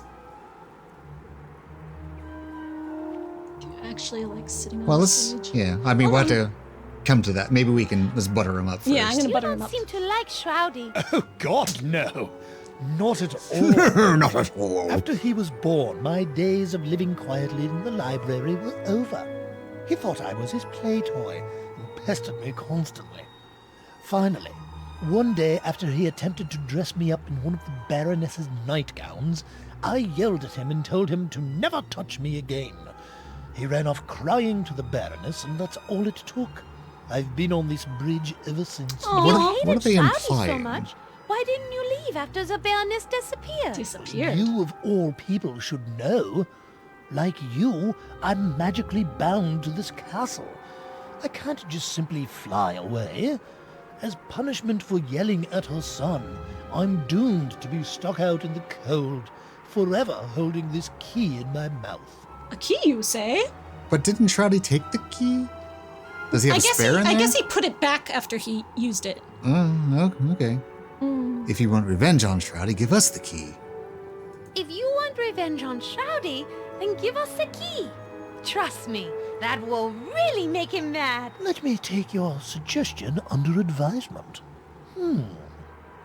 Do you actually like sitting on Well, the let's. stage? Yeah, I mean, we'll have to come to that. Maybe we can. Let's butter him up first. Yeah, I'm gonna You butter don't him up. seem to like Shroudy. Oh, God, no. Not at all. Not at all. After he was born, my days of living quietly in the library were over. He thought I was his play toy and pestered me constantly. Finally, one day after he attempted to dress me up in one of the Baroness's nightgowns, I yelled at him and told him to never touch me again. He ran off crying to the Baroness, and that's all it took. I've been on this bridge ever since. Aw. You What hated are they Shroudy so implying? much. Why didn't you leave after the Baroness disappeared? Disappeared. You, of all people, should know. Like you, I'm magically bound to this castle. I can't just simply fly away. As punishment for yelling at her son, I'm doomed to be stuck out in the cold, forever holding this key in my mouth. A key, you say? But didn't Shroudy take the key? Does he have a spare in there? I guess he put it back after he used it. Oh, okay. If you want revenge on Shroudy, give us the key. If you want revenge on Shroudy, then give us the key. Trust me, that will really make him mad. Let me take your suggestion under advisement.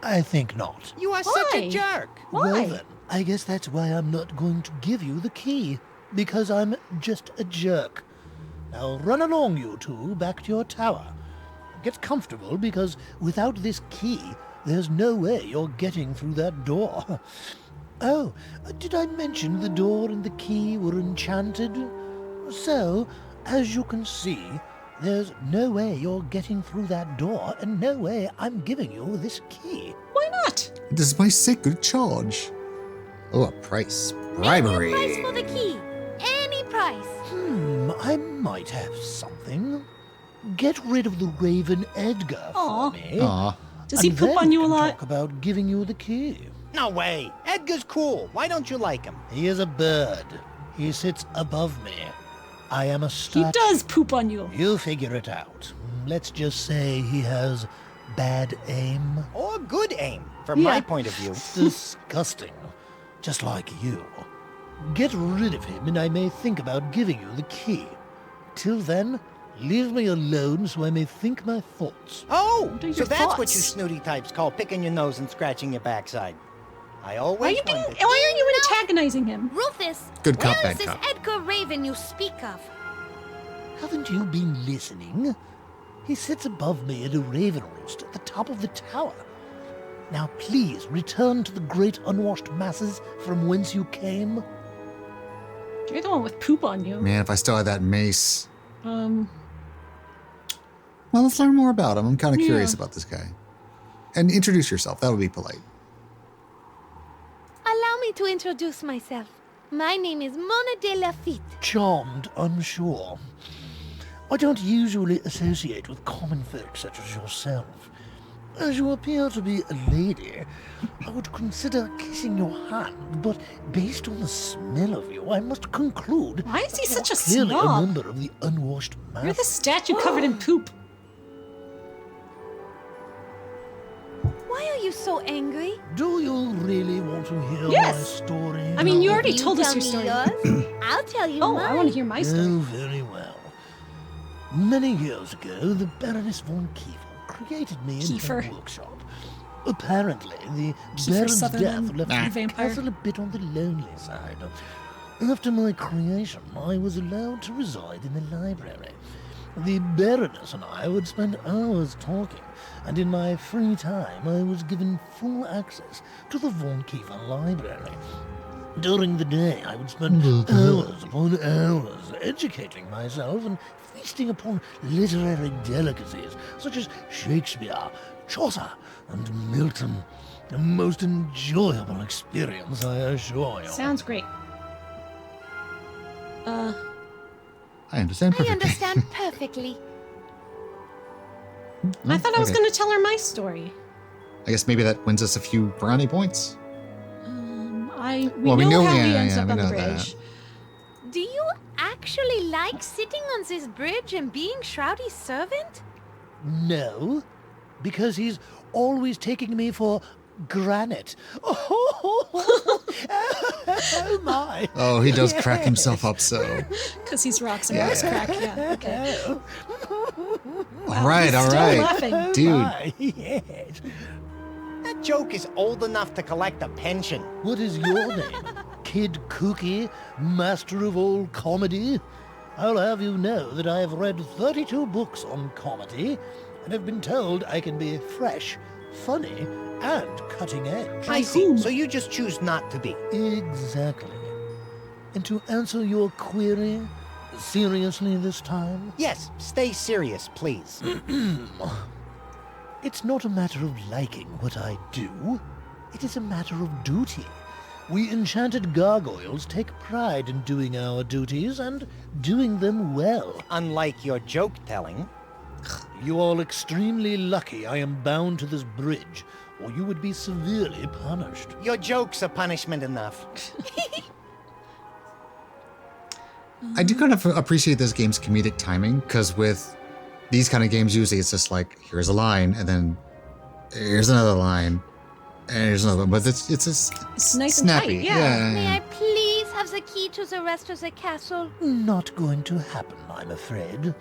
I think not. You are such Why? a jerk. Why? Well then, I guess that's why I'm not going to give you the key. Because I'm just a jerk. Now run along, you two, back to your tower. Get comfortable, because without this key, there's no way you're getting through that door. Oh, did I mention the door and the key were enchanted? So, as you can see, There's no way you're getting through that door, and no way I'm giving you this key. Why not? This is my sacred charge. Oh, a price. Bribery. Any price for the key. Any price. I might have something. Get rid of the Raven Edgar Aw. for me. Aw. Does he and poop then on we you a can lot? Talk about giving you the key. No way. Edgar's cool. Why don't you like him? He is a bird. He sits above me. I am a He statue. does poop on you. You figure it out. Let's just say he has bad aim. Or good aim, from Yeah. my point of view. Disgusting. Just like you. Get rid of him and I may think about giving you the key. Till then, leave me alone so I may think my thoughts. Oh, What are so your that's what thoughts? you snooty types call picking your nose and scratching your backside. I Why always are wondered. you antagonizing him? Rufus, Good cop, where is bad this cop. Edgar Raven you speak of? Haven't you been listening? He sits above me at a raven roost at the top of the tower. Now please return to the great unwashed masses from whence you came. You're the one with poop on you. Man, if I still had that mace. Um, Well, let's learn more about him. I'm kind of curious Yeah. about this guy. And introduce yourself. That would be polite. Allow me to introduce myself. My name is Mona de Lafitte. Charmed, I'm sure. I don't usually associate with common folk such as yourself. As you appear to be a lady, I would consider kissing your hand, but based on the smell of you, I must conclude Why is he that such a you're clearly snob? a member of the unwashed mass. You're the statue covered in poop. Why are you so angry? Do you really want to hear Yes. my story? I mean, you now? already You told us tell your me story. yours, I'll tell you Oh, mine. I want to hear my story. Oh, very well. Many years ago, the Baroness von Kiefer created me in Kiefer. her workshop. Apparently, the Kiefer Baron's Sutherland, death left the the vampire. castle a bit on the lonely side. After my creation, I was allowed to reside in the library. The Baroness and I would spend hours talking, and in my free time I was given full access to the Von Kiefer library. During the day, I would spend hours upon hours educating myself and feasting upon literary delicacies such as Shakespeare, Chaucer, and Milton. A most enjoyable experience, I assure you. Sounds great. I understand I perfectly. understand perfectly. I thought I was Okay. going to tell her my story. I guess maybe that wins us a few brownie points. We know how he ends yeah, up we on the know bridge. that. Do you actually like sitting on this bridge and being Shroudy's servant? No, because he's always taking me for granite. Oh my! Oh, he does crack himself up so. Because he's rocks and rocks crack. Yeah, okay. All right, all Still right. laughing. Dude, My, yes. That joke is old enough to collect a pension. What is your name? Kid Cookie, master of all comedy? I'll have you know that I have read 32 books on comedy and have been told I can be fresh, funny, and cutting edge. I see. So you just choose not to be. Exactly. And to answer your query, seriously this time, Yes, stay serious, please. it's not a matter of liking what I do. It is a matter of duty. We enchanted gargoyles take pride in doing our duties and doing them well. Unlike your joke telling. You are extremely lucky I am bound to this bridge, or you would be severely punished. Your jokes are punishment enough. I do kind of appreciate this game's comedic timing, because with these kind of games, usually it's just like, here's a line, and then here's another line, and here's another one. But it's just It's nice and snappy. tight, yeah. May I please have the key to the rest of the castle? Not going to happen, I'm afraid.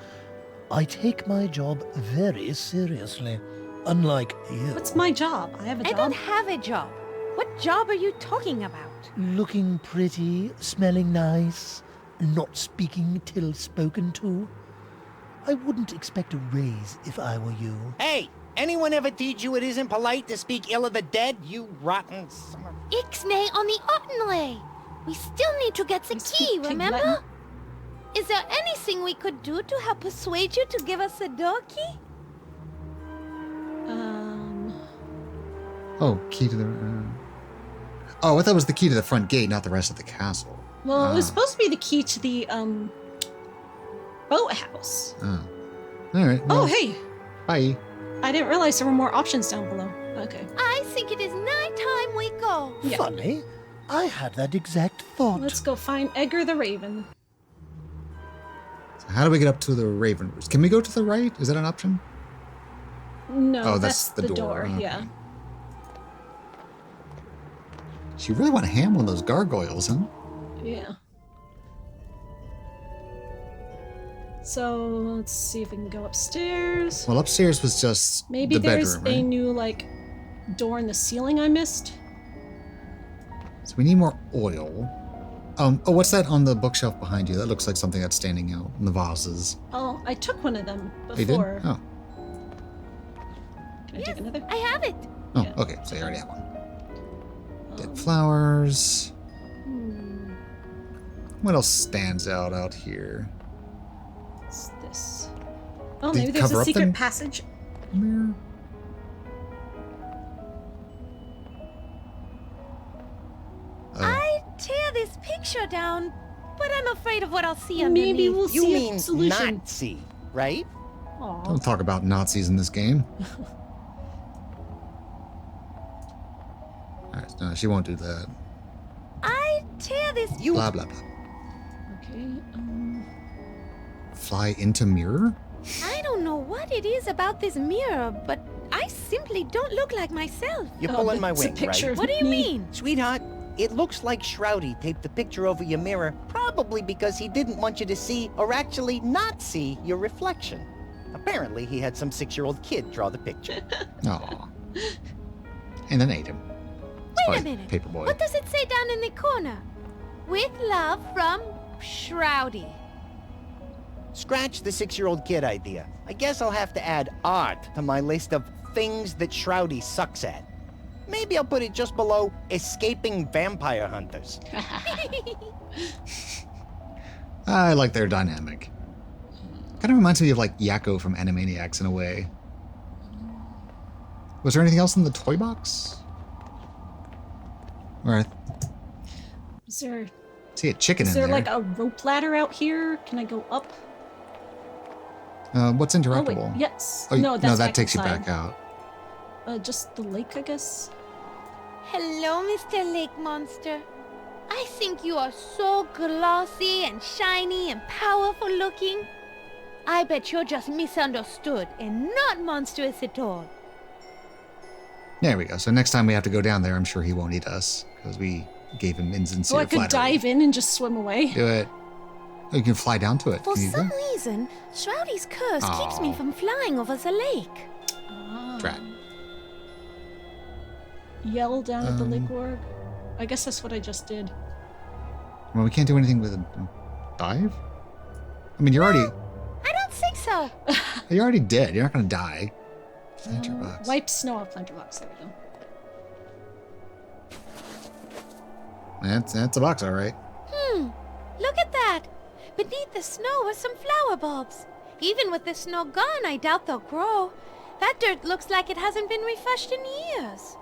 I take my job very seriously, unlike you. What's my job? I have a I job. don't have a job. What job are you talking about? Looking pretty, smelling nice, not speaking till spoken to. I wouldn't expect a raise if I were you. Hey, anyone ever teach you it isn't polite to speak ill of the dead, you rotten son of... Ixnay on the Ottenley. We still need to get the You key, speak pig remember? Latin? Is there anything we could do to help persuade you to give us a door key? Oh, key to the... Oh, I thought it was the key to the front gate, not the rest of the castle. Well, it was supposed to be the key to the boathouse. Oh. All right. Well, Oh, hey. bye. I didn't realize there were more options down below. Okay. I think it is nighttime we go. Yeah. Funny. I had that exact thought. Let's go find Edgar the Raven. So how do we get up to the Raven Roost? Can we go to the right? Is that an option? No, Oh, that's that's the the door. door. Okay. Yeah. So you really want to ham on those gargoyles, huh? Yeah. So let's see if we can go upstairs. Well, upstairs was just Maybe the there's bedroom, right? a new like door in the ceiling I missed. So we need more oil. Oh, what's that on the bookshelf behind you? That looks like something that's standing out in the vases. Oh, I took one of them You did? before. Oh. Can I take another? I have it. Oh, Yeah. okay. So you already have one. Oh. Dead flowers. Hmm, What else stands out here? what's this? Oh, Did maybe you there's cover a up secret the- passage. Mirror. I tear this picture down, but I'm afraid of what I'll see underneath. Maybe we'll You see mean a solution. Nazi, right? Aw. Don't talk about Nazis in this game. Alright, no, she won't do that. I tear this. You Blah, blah, blah. Okay. Fly into mirror? I don't know what it is about this mirror, but I simply don't look like myself. You're Oh, pulling my it's a wing, picture right? of What do you me. mean? Sweetheart, it looks like Shroudy taped the picture over your mirror, probably because he didn't want you to see, or actually not see, your reflection. Apparently, he had some 6-year-old kid draw the picture. Aw. And then ate him. Wait a minute. Paperboy. What does it say down in the corner? With love from Shroudy. Scratch the 6-year-old kid idea. I guess I'll have to add art to my list of things that Shroudy sucks at. Maybe I'll put it just below escaping vampire hunters. I like their dynamic. Kind of reminds me of like Yakko from Animaniacs in a way. Was there anything else in the toy box? Or I Is there see a chicken is in there there. like a rope ladder out here? Can I go up? What's Oh interactable? wait, yes. Oh, no, that's that back takes inside. you back out. Just the lake, I guess. Hello, Mr. Lake Monster. I think you are so glossy and shiny and powerful looking. I bet you're just misunderstood and not monstrous at all. There we go. So next time we have to go down there, I'm sure he won't eat us because we gave him insincere So I could flattery. dive in and just swim away. Do it. Oh, you can fly down to it. For Can you some do that? reason, Shroudy's curse keeps me Aw. from flying over the lake. Drat. Yell down at the lake org. I guess that's what I just did. Well, we can't do anything with a dive. I mean, you're already I don't think so. you're already dead. You're not gonna die. Plant your box. Wipe snow off planter box. There we go. That's a box, all right. Look at that. Beneath the snow are some flower bulbs. Even with the snow gone, I doubt they'll grow. That dirt looks like it hasn't been refreshed in years.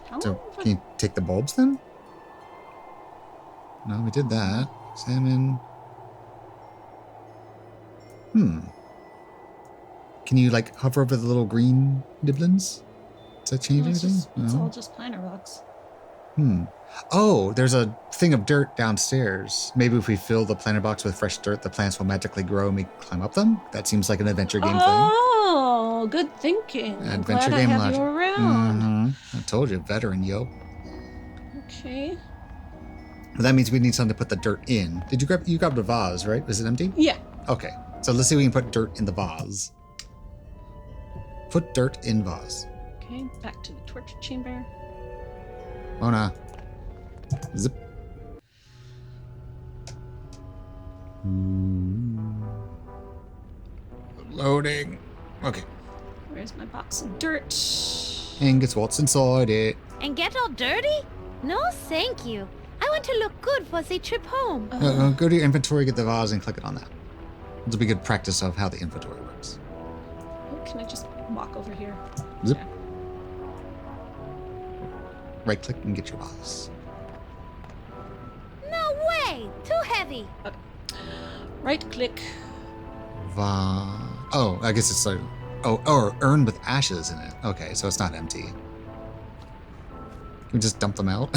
How So long have I- can you take the bulbs then? No, we did that. Salmon. Can you like hover over the little green nibblins? Does that change It's anything? it's No? all just planter box. Oh, there's a thing of dirt downstairs. Maybe if we fill the planter box with fresh dirt, the plants will magically grow and we climb up them? That seems like an adventure game Oh, good thinking. thing. I'm Adventure glad game I have logic. you around. I told you, veteran, yo. Okay. But that means we need something to put the dirt in. Did you grab the vase, right? Is it empty? Yeah. Okay. So let's see if we can put dirt in the vase. Put dirt in vase. Okay, back to the torture chamber. Oh no. Zip. Loading. Okay. Where's my box of dirt? And guess what's inside it? And get all dirty? No, thank you. I want to look good for the trip home. Go to your inventory, get the vase, and click it on that. This will be good practice of how the inventory works. Oh, can I just walk over here? Zip. Okay. Right click and get your vase. No way! Too heavy. Right click. Oh, I guess it's like, or urn with ashes in it. Okay, so it's not empty. Can we just dump them out?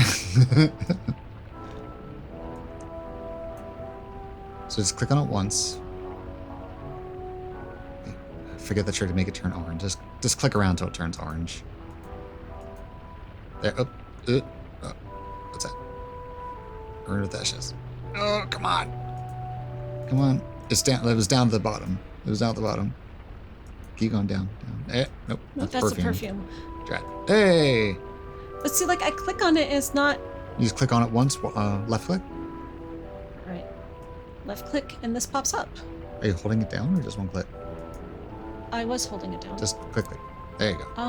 So just click on it once. Forget the trick to make it turn orange. Just click around until it turns orange. There. What's that? Urn with ashes. Oh, come on. Come on. It's down. It was down to the bottom. It was down at the bottom. Keep going down. Nope. No, that's a perfume. Drat. Hey. But see, like, I click on it, it's not... You just click on it once, left click. Right. Left click, and this pops up. Are you holding it down or just one click? I was holding it down. Just click it. There you go. Oh!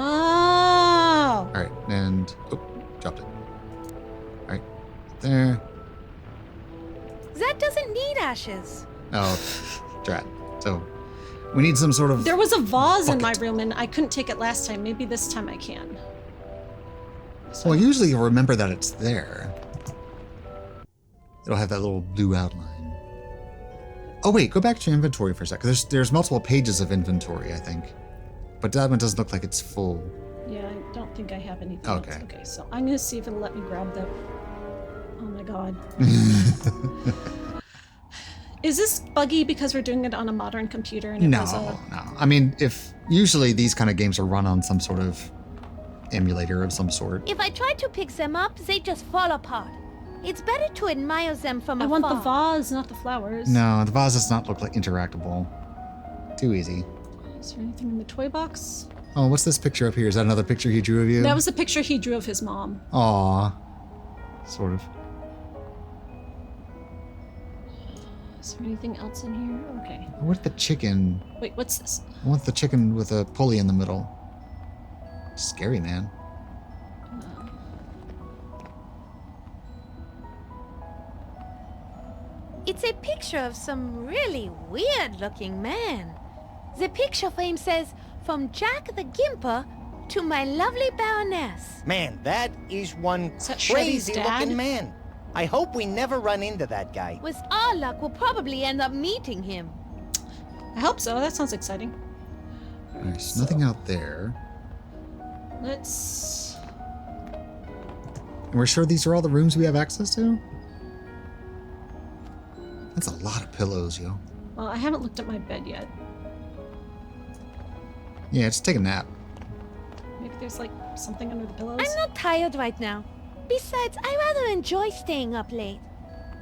All right, and... Oh, dropped it. All right, there. That doesn't need ashes. Oh, drat. So, we need some sort of... There was a vase in my bucket. room, and I couldn't take it last time. Maybe this time I can. Well, usually you'll remember that it's there. It'll have that little blue outline. Oh wait, go back to your inventory for a sec. There's multiple pages of inventory, I think. But that one doesn't look like it's full. Yeah, I don't think I have anything Okay. else. Okay, so I'm going to see if it'll let me grab the... Oh my god. Is this buggy because we're doing it on a modern computer and it No, was a... no. I mean, if usually these kind of games are run on some sort of emulator of some sort. If I try to pick them up, they just fall apart. It's better to admire them from I afar. want the vase, not the flowers. No, the vase does not look like interactable. Too easy. Is there anything in the toy box? Oh, what's this picture up here? Is that another picture he drew of you? That was a picture he drew of his mom. Aw. Sort of. Is there anything else in here? Okay. I want the chicken. Wait, what's this? I want the chicken with a pulley in the middle. Scary, man. It's a picture of some really weird-looking man. The picture frame says, "From Jack the Gimper to my lovely Baroness." Man, that is one Is that Shreddy's crazy-looking dad? man. I hope we never run into that guy. With our luck, we'll probably end up meeting him. I hope so. That sounds exciting. There's nothing out there. Let's... And we're sure these are all the rooms we have access to? That's a lot of pillows, yo. Well, I haven't looked at my bed yet. Yeah, just take a nap. Maybe there's, like, something under the pillows? I'm not tired right now. Besides, I rather enjoy staying up late.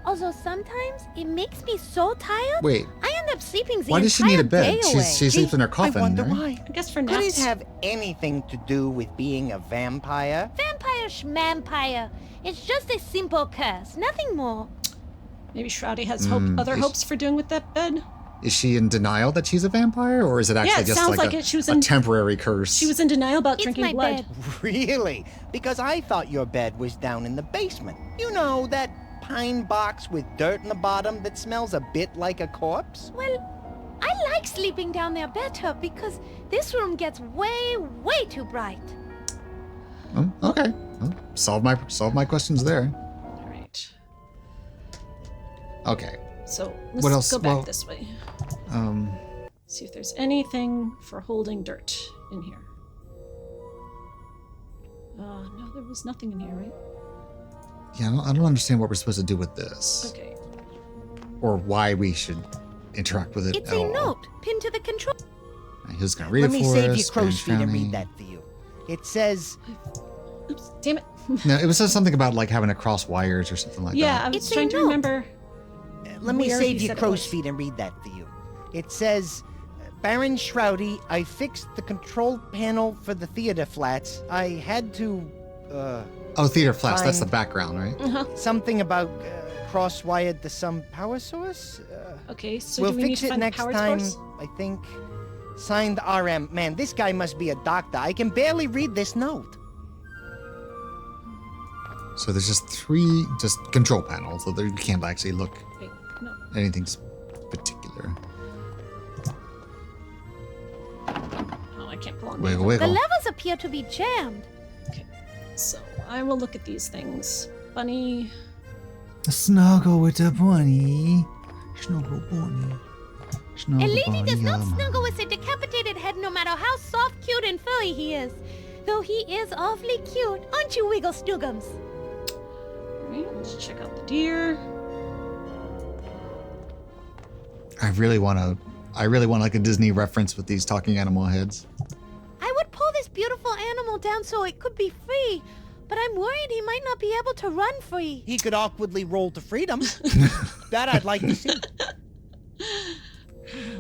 Although sometimes it makes me so tired, Wait, I end up sleeping the why does she need a entire bed? day away. She sleeps in her coffin, I wonder right? why. I guess for Could naps. it have anything to do with being a vampire? Vampire schmampire. It's just a simple curse, nothing more. Maybe Shroudy has other hopes for doing with that bed. Is she in denial that she's a vampire, or is it actually it just sounds like, like a, it. She was a in- temporary curse? She was in denial about It's drinking my blood. bed. Really? Because I thought your bed was down in the basement. You know, that pine box with dirt in the bottom that smells a bit like a corpse? Well, I like sleeping down there better because this room gets way, way too bright. Oh, okay. Well, solve my questions there. All right. Okay. So let's What else? go back Well- this way. Um, See if there's anything for holding dirt in here. No, there was nothing in here, right? yeah, I don't understand what we're supposed to do with this, Okay. or why we should interact with it It's at a all. note pinned to the control. Who's gonna read Let it me for save us? you crow's feet and Shiny. read that for you. It says, Oops, damn it. No, it was just something about like having to cross wires or something like Yeah, that. I was It's a trying to note. remember. let me Where save he you said it crow's was. feet and read that for you. It says, Baron Shroudy, I fixed the control panel for the theater flats. I had to, Oh, theater flats. That's the Fine. background, right? something about cross-wired to some power source? Okay, so we'll do we need fix to it find next the power time, source? I think. Signed RM. Man, this guy must be a doctor. I can barely read this note. So there's just 3 control panels, so there you can't actually look Wait, no. at anything particular. Oh, I can't pull on Wiggle, Maven. wiggle. The levels appear to be jammed. Okay, so I will look at these things. Bunny. Snuggle with the bunny. Snuggle bunny. A lady does not snuggle with a decapitated head no matter how soft, cute, and furry he is. Though he is awfully cute, aren't you, Wiggle Snoogums? Alright, let's check out the deer. I really want like a Disney reference with these talking animal heads. I would pull this beautiful animal down so it could be free, but I'm worried he might not be able to run free. He could awkwardly roll to freedom. That I'd like to see.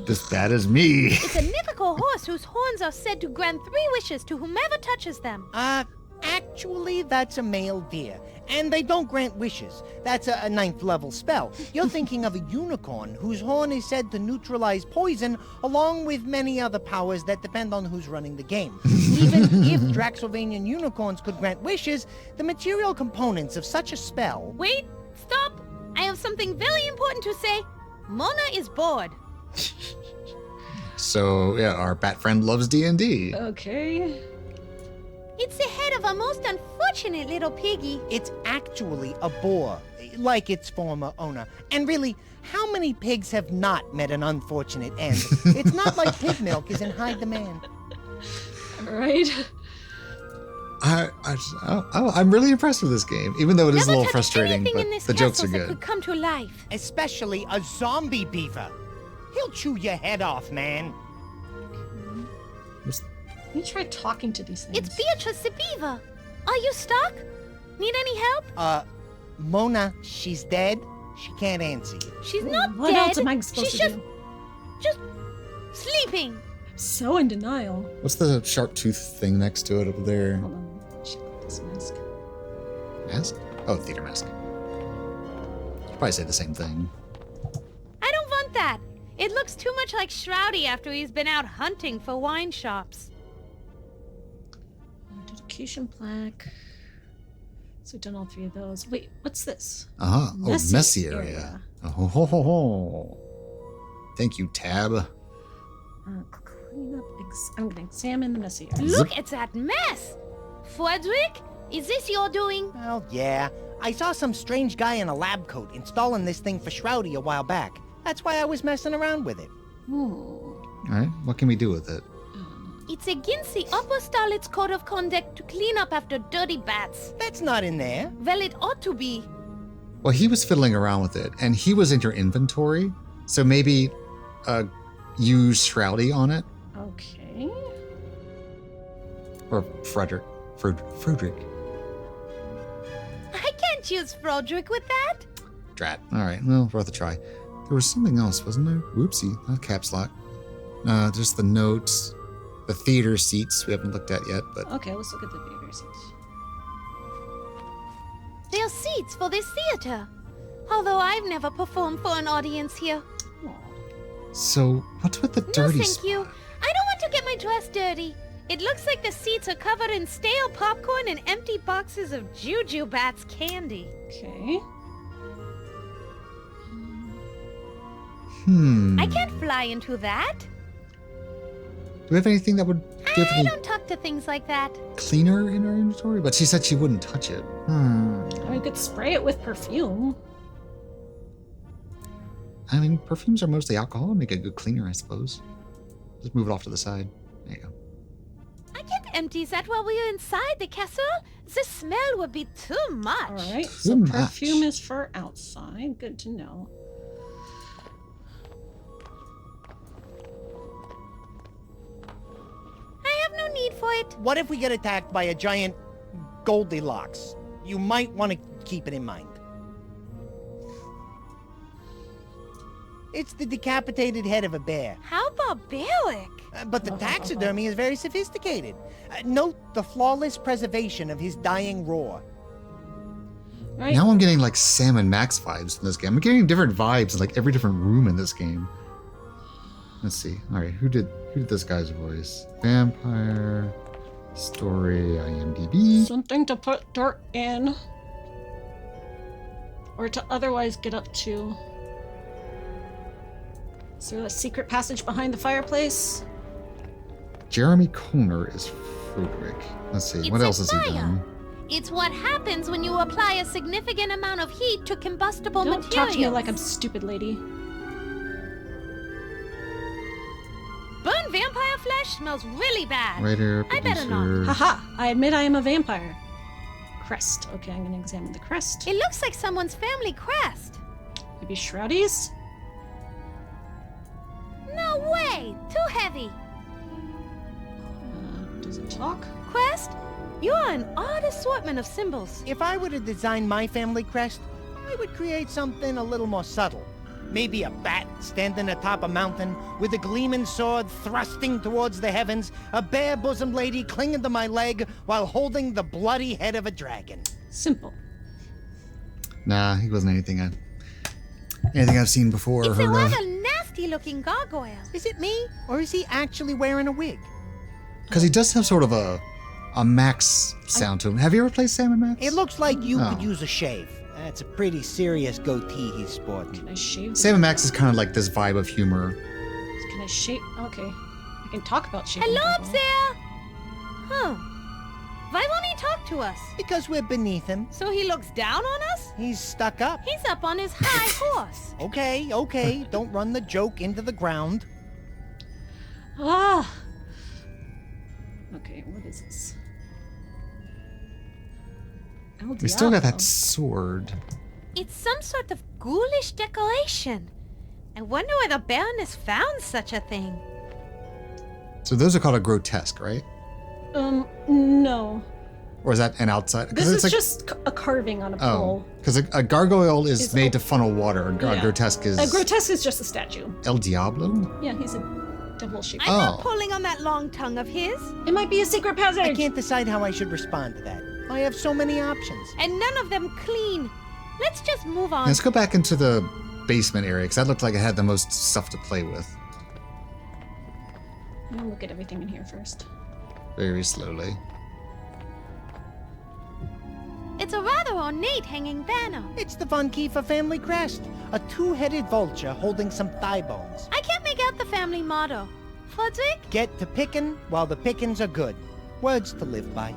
This bad as me. It's a mythical horse whose horns are said to grant 3 wishes to whomever touches them. Actually, that's a male deer. And they don't grant wishes. That's a 9th level spell. You're thinking of a unicorn whose horn is said to neutralize poison, along with many other powers that depend on who's running the game. Even if Draxylvanian unicorns could grant wishes, the material components of such a spell... Wait, stop. I have something very important to say. Mona is bored. So, yeah, our bat friend loves D&D. Okay. It's the head of a most unfortunate little piggy. It's actually a boar, like its former owner. And really, how many pigs have not met an unfortunate end? It's not like pig milk is in high demand. Alright. I'm really impressed with this game, even though it is a little frustrating, but the jokes are That good. could come to life. Especially a zombie beaver. He'll chew your head off, man. Let me try talking to these things. It's Beatrice the beaver. Are you stuck? Need any help? Mona, she's dead. She can't answer you. She's not What dead. else am I supposed She's to do? just sleeping. I'm so in denial. What's the sharp tooth thing next to it over there? Hold on. Check out this mask. Mask? Oh, theater mask. You'd probably say the same thing. I don't want that. It looks too much like Shroudy after he's been out hunting for wine shops. Dedication plaque. So we've done all 3 of those. Wait, what's this? Uh-huh. Messy Messy area. area. Oh, ho, ho, ho, ho. Thank you, Tab. Clean up. I'm gonna examine the messy area. Look at that mess! Frederick, is this your doing? Well, yeah. I saw some strange guy in a lab coat installing this thing for Shroudy a while back. That's why I was messing around with it. All right, what can we do with it? It's against the Upper Starlet's Code of Conduct to clean up after dirty bats. That's not in there. Well, it ought to be. Well, he was fiddling around with it, and he was in your inventory, so maybe use Shroudy on it, Okay. or Frederick. Frederick. I can't use Frederick with that. Drat. All right, well, worth a try. There was something else, wasn't there? Whoopsie, not caps lock. Just the notes, the theater seats we haven't looked at yet, but Okay, let's look at the theater seats. They're seats for this theater. Although I've never performed for an audience here. so what's with the No, dirty thank you. I don't want to get my dress dirty. It looks like the seats are covered in stale popcorn and empty boxes of Juju Bats candy. Okay. I can't fly into that. Do we have anything that would give I any don't talk to things like that. cleaner in our inventory? But she said she wouldn't touch it. I mean, we could spray it with perfume. I mean, perfumes are mostly alcohol. Make a good cleaner, I suppose. Just move it off to the side. There you go. I can't empty that while we're inside the castle. The smell would be too much. All right. Too So much. perfume is for outside. Good to know. I have no need for it. What if we get attacked by a giant Goldilocks? You might want to keep it in mind. It's the decapitated head of a bear. How barbaric. But the taxidermy is very sophisticated. Note the flawless preservation of his dying roar. Right. Now I'm getting like Sam and Max vibes in this game. I'm getting different vibes in like every different room in this game. Let's see. All right, who did this guy's voice? Vampyre Story, IMDb. Something to put dirt in. or to otherwise get up to. Is there a secret passage behind the fireplace? Jeremy Kohner is Frederick. Let's see, what else has he done? It's what happens when you apply a significant amount of heat to combustible Don't materials. talk to me like I'm stupid, lady. Burnt vampire flesh smells really bad. Writer, I better producer. not. Haha, I admit I am a vampire. Crest. Okay, I'm gonna examine the crest. It looks like someone's family crest. Maybe Shroudies? No way! Too heavy. Does it talk? Quest, you are an odd assortment of symbols. If I were to design my family crest, I would create something a little more subtle. Maybe a bat standing atop a mountain with a gleaming sword thrusting towards the heavens, a bare-bosomed lady clinging to my leg while holding the bloody head of a dragon. Simple. Nah, he wasn't anything I've seen before or It's a heard of. rather nasty-looking gargoyle. Is it me, or is he actually wearing a wig? Because he does have sort of a Max sound to him. Have you ever played Sam and Max? It looks like you Oh. could use a shave. That's a pretty serious goatee he's sporting. Can I shave? Sam and Max is kind of like this vibe of humor. Can I shave? Okay. I can talk about shaving. Hello up people. there! Huh. Why won't he talk to us? Because we're beneath him. So he looks down on us? He's stuck up. He's up on his high horse. Okay, don't run the joke into the ground. Ah. Okay, what is this? El We still got Diablo. that sword. It's some sort of ghoulish decoration. I wonder where the Baroness found such a thing. So those are called a grotesque, right? No. Or is that an outside? This is like, just a carving on a oh, pole. because a gargoyle is It's made to funnel water. A Yeah. grotesque is A grotesque is just a statue. El Diablo. Yeah, he's a double shape. I'm not Oh. pulling on that long tongue of his. It might be a secret I passage. can't decide how I should respond to that. I have so many options. And none of them clean. Let's just move on. Let's go back into the basement area because that looked like it had the most stuff to play with. I'll look at everything in here first. Very slowly. It's a rather ornate hanging banner. It's the Von Kiefer family crest. A two-headed vulture holding some thigh bones. I can't make out the family motto. Frederick? Get to pickin' while the pickings are good. Words to live by.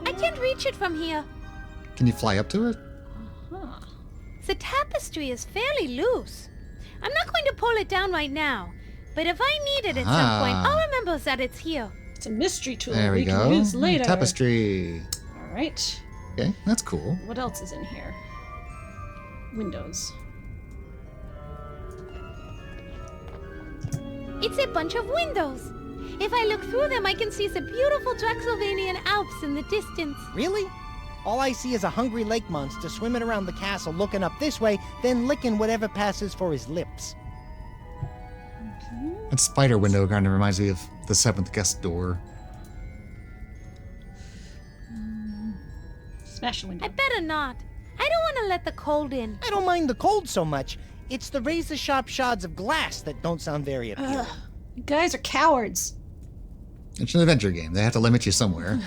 I can't reach it from here. Can you fly up to it? Huh. The tapestry is fairly loose. I'm not going to pull it down right now, but if I need it at some point, Ah. I'll remember that it's here. It's a mystery tool There we go. can use later. Tapestry. All right. Okay, that's cool. What else is in here? Windows. It's a bunch of windows. If I look through them, I can see the beautiful Draxylvanian Alps in the distance. Really? All I see is a hungry lake monster swimming around the castle looking up this way, then licking whatever passes for his lips. That spider window kind of reminds me of the seventh guest door. Smash the window. I better not. I don't want to let the cold in. I don't mind the cold so much. It's the razor-sharp shards of glass that don't sound very appealing. You guys are cowards. It's an adventure game. They have to limit you somewhere.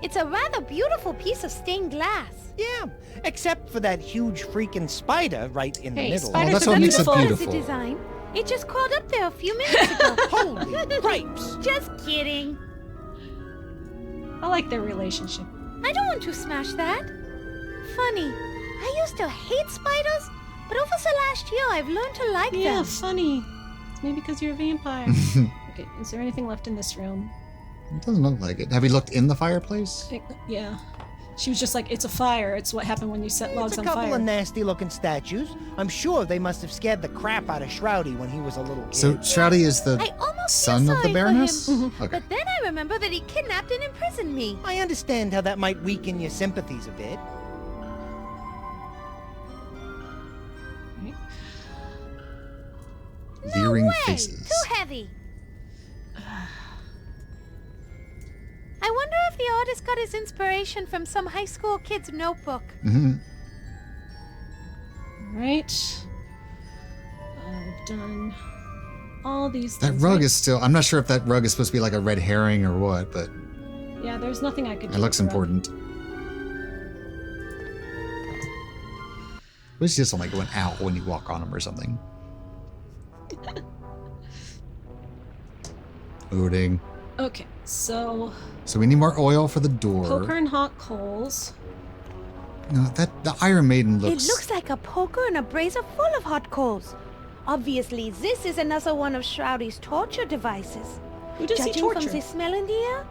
It's a rather beautiful piece of stained glass. Yeah, except for that huge freaking spider right in the Hey, middle. spiders that's are what makes it beautiful. What is beautiful. the design? It just crawled up there a few minutes ago. Holy grapes! Just kidding. I like their relationship. I don't want to smash that. Funny, I used to hate spiders, but over the last year I've learned to like Yeah, them. funny. It's maybe because you're a vampire. Okay, is there anything left in this room? It doesn't look like it. Have you looked in the fireplace? Yeah. She was just like, it's a fire. It's what happened when you set logs It's a on couple fire. of nasty-looking statues. I'm sure they must have scared the crap out of Shroudy when he was a little kid. So Shroudy is the I almost son feel of the sorry Baroness? for him. Okay. But then I remember that he kidnapped and imprisoned me. I understand how that might weaken your sympathies a bit. Leering Way, faces. too heavy. I wonder if the artist got his inspiration from some high school kid's notebook. Mm-hmm. Right. I've done all these That things. rug right? is still... I'm not sure if that rug is supposed to be like a red herring or what, but... Yeah, there's nothing I could do. It looks for her. important. Wish just only going out when you walk on them or something. Loading. Okay, so So we need more oil for the door. poker and hot coals. No, that the Iron Maiden looks. It looks like a poker and a brazier full of hot coals. Obviously, this is another one of Shroudy's torture devices. Who does he Judging torture? from the smell in the air,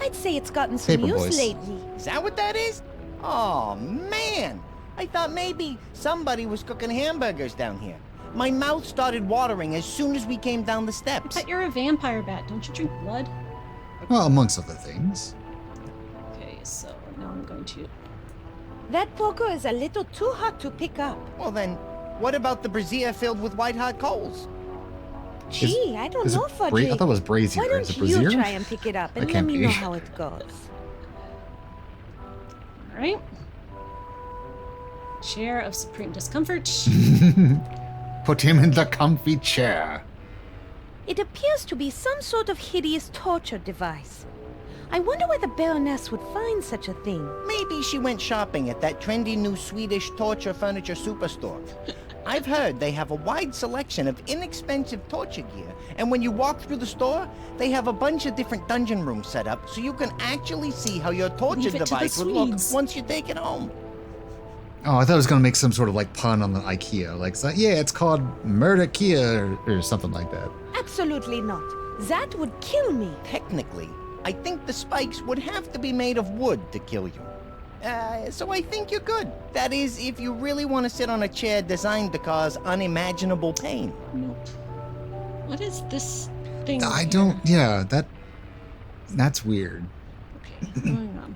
I'd say it's gotten some Paper use boys. lately. Is that what that is? Oh, man. I thought maybe somebody was cooking hamburgers down here. My mouth started watering as soon as we came down the steps. But you're a vampire bat. Don't you drink blood? Well, amongst other things. Okay, so now I'm going to. That poker is a little too hot to pick up. Well then, what about the brazier filled with white-hot coals? Gee, I don't Is it know, Fudgy. I thought it was brazier. Why Is it don't you brazier? try and pick it up and let can't me be. know how it goes? All right. Chair of supreme discomfort. Put him in the comfy chair. It appears to be some sort of hideous torture device. I wonder where the Baroness would find such a thing. Maybe she went shopping at that trendy new Swedish torture furniture superstore. I've heard they have a wide selection of inexpensive torture gear, and when you walk through the store, they have a bunch of different dungeon rooms set up so you can actually see how your torture Leave it to the device would look Swedes. once you take it home. Oh, I thought it was gonna make some sort of like pun on the IKEA, like so, yeah, it's called Murder Kia or something like that. Absolutely not. That would kill me. Technically, I think the spikes would have to be made of wood to kill you. So I think you're good. That is, if you really want to sit on a chair designed to cause unimaginable pain. Nope. What is this thing? I here? don't. Yeah, that's weird. Okay, going on.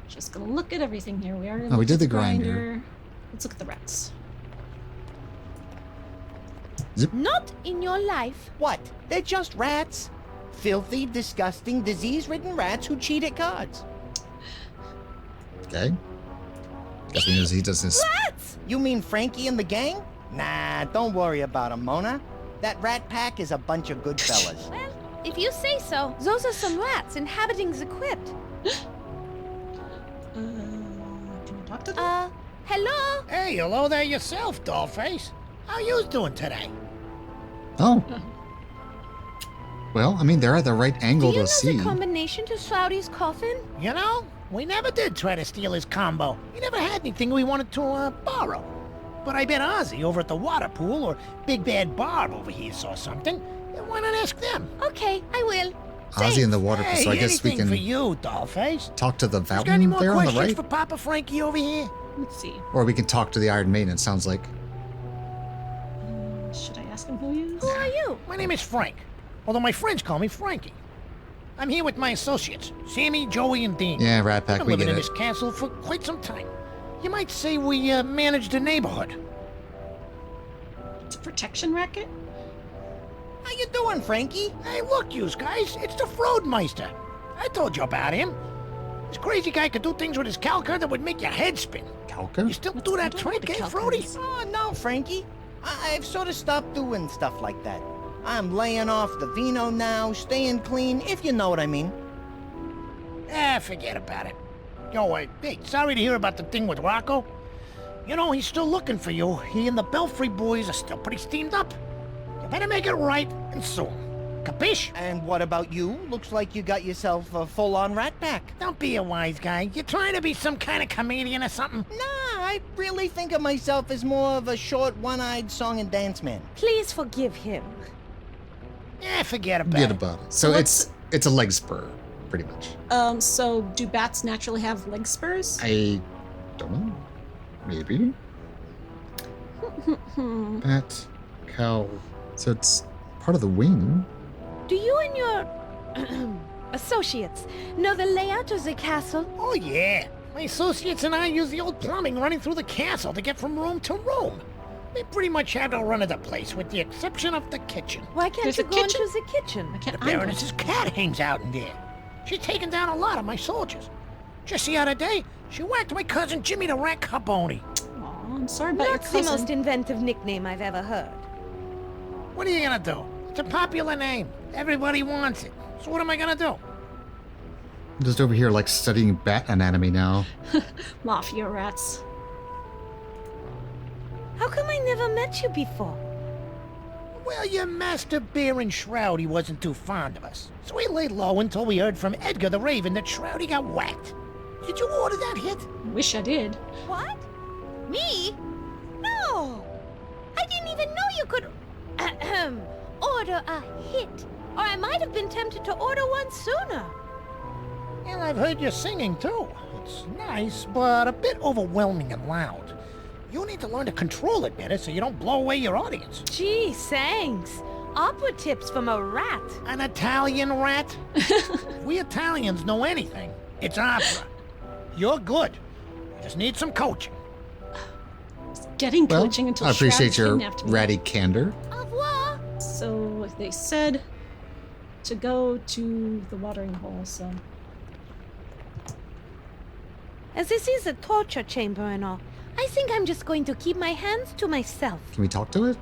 Just gonna look at everything here. We already Oh, we looked did at the grinder. Let's look at the rats. Not in your life. What? They're just rats. Filthy, disgusting, disease-ridden rats who cheat at cards. Okay. Guess means he doesn't. Rats! You mean Frankie and the gang? Nah, don't worry about 'em, Mona. That rat pack is a bunch of good fellas. Well, if you say so. Those are some rats inhabiting the crypt. Can you talk to them? Hello? Hey, hello there yourself, Dollface. How you doing today? Oh. Well, I mean, they're at the right Do angle you know to see. the combination to Shroudy's coffin? You know, we never did try to steal his combo. He never had anything we wanted to borrow. But I bet Ozzy over at the water pool or Big Bad Barb over here saw something. Why not ask them? Okay, I will. Ozzy in the water, Hey, so I guess we anything for can you, Dollface. talk to the Got any fountain more there on the questions right, for Papa Frankie over here? Let's see. or we can talk to the Iron Maiden. It sounds like. Should I ask him who he is? Who are you? My name is Frank, although my friends call me Frankie. I'm here with my associates, Sammy, Joey, and Dean. Yeah, Rat I've Pack, been we living get in it. this castle for quite some time. You might say we manage the neighborhood. It's a protection racket? How you doing, Frankie? Hey, look, yous guys, it's the Froadmeister. I told you about him. This crazy guy could do things with his calcar that would make your head spin. Calcar? You still do that I don't know what trick, a eh, calcar Frody? is. Oh, no, Frankie. I've sort of stopped doing stuff like that. I'm laying off the vino now, staying clean, if you know what I mean. Forget about it. Yo, hey, sorry to hear about the thing with Rocco. You know, he's still looking for you. He and the Belfry boys are still pretty steamed up. You better make it right, and soon. Capiche? And what about you? Looks like you got yourself a full-on rat pack. Don't be a wise guy. You're trying to be some kind of comedian or something? Nah, I really think of myself as more of a short, one-eyed song and dance man. Please forgive him. Forget about Forget it. about it. So What's- it's a leg spur, pretty much. So do bats naturally have leg spurs? I don't know. Maybe. Bat, cow. So it's part of the wing. Do you and your associates know the layout of the castle? Oh, yeah. My associates and I use the old plumbing running through the castle to get from room to room. We pretty much have the run of the place, with the exception of the kitchen. Why can't There's you a go kitchen? into the kitchen? I can't. The Baroness's cat hangs out in there. She's taken down a lot of my soldiers. Just the other day, she whacked my cousin Jimmy the Rat Carboni. Aw, I'm sorry about your That's the cousin. most inventive nickname I've ever heard. What are you gonna do? It's a popular name. Everybody wants it. So what am I gonna do? I'm just over here, like, studying bat anatomy now. Mafia rats. How come I never met you before? Well, your master Baron Shroudy wasn't too fond of us, so we laid low until we heard from Edgar the Raven that Shroudy got whacked. Did you order that hit? Wish I did. What? Me? No! I didn't even know you could order a hit. Or I might have been tempted to order one sooner. And I've heard you singing, too. It's nice, but a bit overwhelming and loud. You need to learn to control it better so you don't blow away your audience. Gee, thanks. Opera tips from a rat. An Italian rat? If we Italians know anything, it's opera. You're good. You just need some coaching. Getting Well, coaching until I appreciate Shroud your kidnapped me. ratty candor. Au revoir. So they said to go to the watering hole, so... As this is a torture chamber and all, I think I'm just going to keep my hands to myself. Can we talk to it?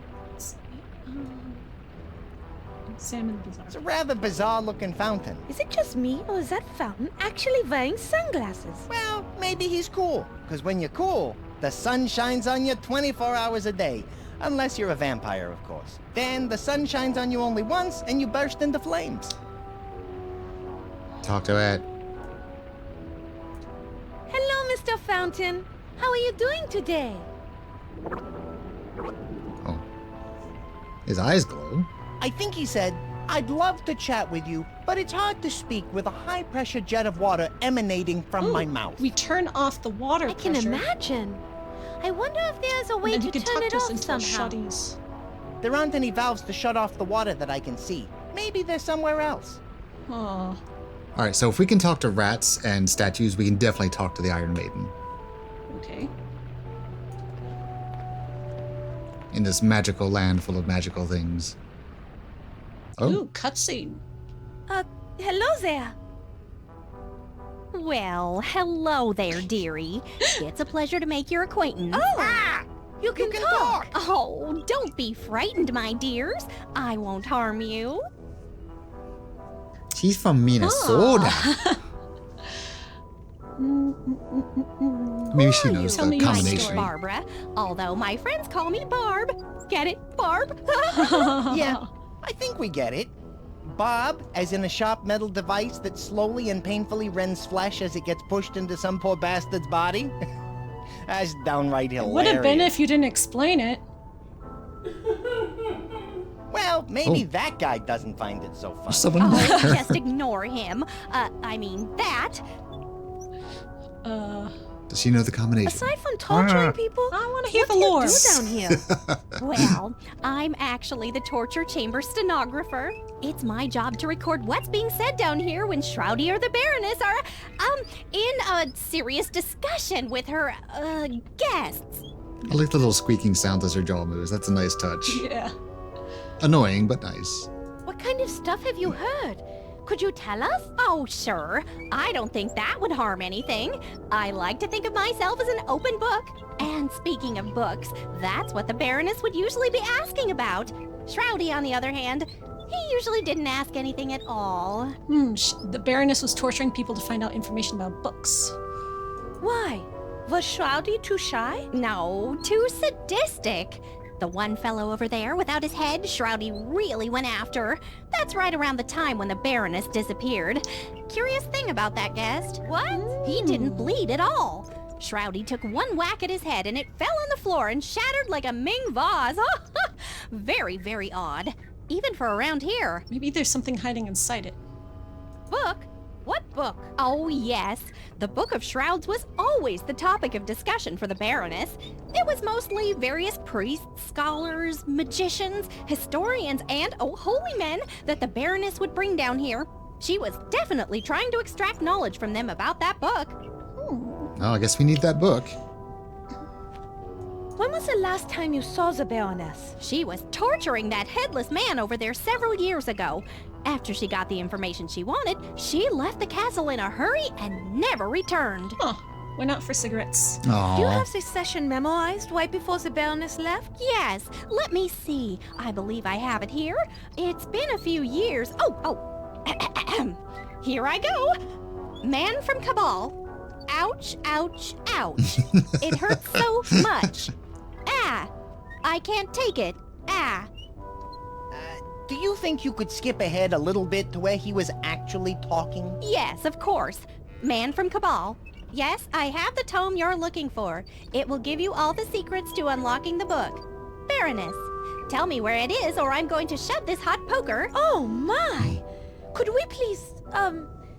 Examine the bazaar. It's a rather bizarre-looking fountain. Is it just me, or is that fountain actually wearing sunglasses? Well, maybe he's cool. Because when you're cool, the sun shines on you 24 hours a day. Unless you're a vampire, of course. Then the sun shines on you only once, and you burst into flames. Talk to it. Hello, Mr. Fountain. How are you doing today? Oh. His eyes glow. I think he said, I'd love to chat with you, but it's hard to speak with a high-pressure jet of water emanating from my mouth. We turn off the water I can pressure. imagine. I wonder if there's a way And to you can turn talk it to us off until somehow. shutties. There aren't any valves to shut off the water that I can see. Maybe they're somewhere else. Oh. Alright, so if we can talk to rats and statues, we can definitely talk to the Iron Maiden. Okay. In this magical land full of magical things. Oh, Ooh, cutscene. Hello there. Well, hello there, dearie. It's a pleasure to make your acquaintance. Oh, you can talk. Oh, don't be frightened, my dears. I won't harm you. she's from Minnesota. Maybe she Who are knows you? Tell the me your combination. story. Barbara, although my friends call me Barb. Get it, Barb? Yeah, I think we get it. Bob, as in a sharp metal device that slowly and painfully rends flesh as it gets pushed into some poor bastard's body. That's downright It hilarious. would have been if you didn't explain it. Well, maybe Oh. that guy doesn't find it so funny. There's someone Oh, there. just ignore him. I mean, that. Does she know the combination? Aside from torturing people, I want to hear what the do you lore. do down here? Well, I'm actually the torture chamber stenographer. It's my job to record what's being said down here when Shroudy or the Baroness are, in a serious discussion with her, guests. I like the little squeaking sound as her jaw moves. That's a nice touch. Yeah. Annoying, but nice. What kind of stuff have you heard? Could you tell us? Oh, sure. I don't think that would harm anything. I like to think of myself as an open book. And speaking of books, that's what the Baroness would usually be asking about. Shroudy, on the other hand, he usually didn't ask anything at all. The Baroness was torturing people to find out information about books. Why? Was Shroudy too shy? No, too sadistic. The one fellow over there without his head, Shroudy really went after. That's right around the time when the Baroness disappeared. Curious thing about that guest. What? He didn't bleed at all. Shroudy took one whack at his head and it fell on the floor and shattered like a Ming vase. Very, very odd. Even for around here. Maybe there's something hiding inside it. Book? What book? Oh, yes. The Book of Shrouds was always the topic of discussion for the Baroness. It was mostly various priests, scholars, magicians, historians, and, holy men that the Baroness would bring down here. She was definitely trying to extract knowledge from them about that book. Oh, I guess we need that book. When was the last time you saw the Baroness? She was torturing that headless man over there several years ago. After she got the information she wanted, she left the castle in a hurry and never returned. Huh. Went out for cigarettes. Do you Aww. have this session memorized right before the Baroness left? Yes, let me see. I believe I have it here. It's been a few years. Here I go. Man from Cabal. Ouch, ouch, ouch. It hurts so much. Ah, I can't take it. Ah. Do you think you could skip ahead a little bit to where he was actually talking? Yes, of course. Man from Cabal. Yes, I have the tome you're looking for. It will give you all the secrets to unlocking the book. Baroness, tell me where it is or I'm going to shove this hot poker. Oh my! Could we please,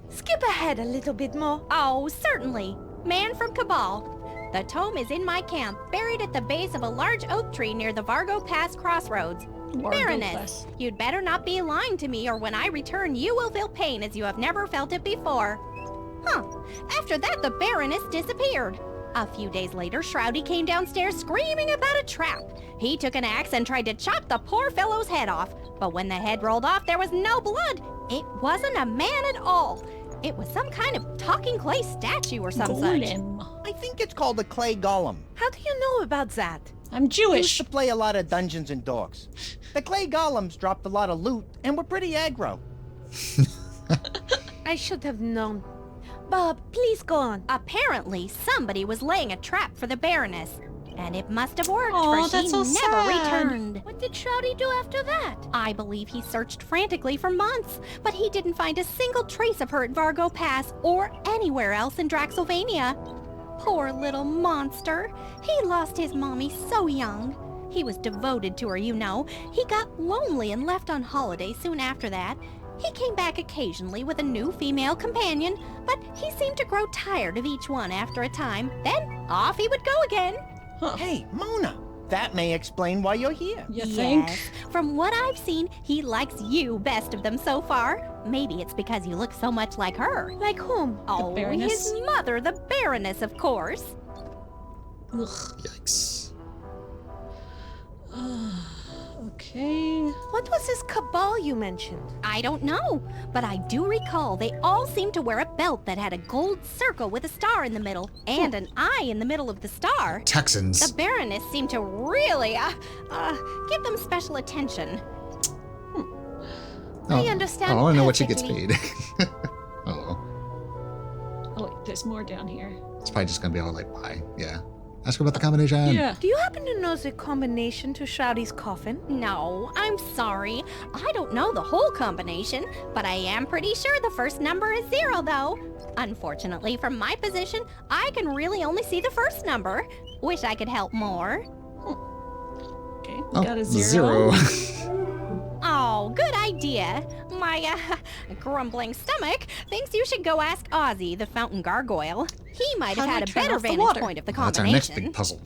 skip ahead a little bit more? Oh, certainly. Man from Cabal. The tome is in my camp, buried at the base of a large oak tree near the Vargo Pass crossroads. Baroness, you'd better not be lying to me or when I return you will feel pain as you have never felt it before. Huh. After that, the Baroness disappeared. A few days later, Shroudy came downstairs screaming about a trap. He took an axe and tried to chop the poor fellow's head off. But when the head rolled off, there was no blood. It wasn't a man at all. It was some kind of talking clay statue or some such. I think it's called a clay golem. How do you know about that? I'm I used Jewish. to play a lot of Dungeons and Dorks. The clay golems dropped a lot of loot and were pretty aggro. I should have known. Bob, please go on. Apparently, somebody was laying a trap for the Baroness. And it must have worked, Aw, for that's she so never sad. returned. What did Shroudy do after that? I believe he searched frantically for months, but he didn't find a single trace of her at Vargo Pass or anywhere else in Draxylvania. Poor little monster. He lost his mommy so young. He was devoted to her, you know. He got lonely and left on holiday soon after that. He came back occasionally with a new female companion, but he seemed to grow tired of each one after a time. Then off he would go again. Huh. Hey, Mona, that may explain why you're here. You think? Yes. From what I've seen, he likes you best of them so far. Maybe it's because you look so much like her. Like whom? Oh, Baroness? his mother, the Baroness, of course. Ugh. Yikes. Okay. What was this cabal you mentioned? I don't know, but I do recall they all seemed to wear a belt that had a gold circle with a star in the middle and an eye in the middle of the star. Texans. The Baroness seemed to really, give them special attention. I understand Oh, I know what she gets perfectly. paid. Oh, Oh, wait, there's more down here. it's probably just gonna be all like, bye. Yeah. Ask her about the combination. Yeah. Do you happen to know the combination to Shroudy's coffin? No, I'm sorry. I don't know the whole combination, but I am pretty sure the first number is 0, though. Unfortunately, from my position, I can really only see the first number. Wish I could help more. Okay, we Oh, got a 0. Oh, good idea. My, grumbling stomach thinks you should go ask Ozzy, the fountain gargoyle. He might have How do I had a turn better off the vantage water? point of the That's our next combination. big puzzle.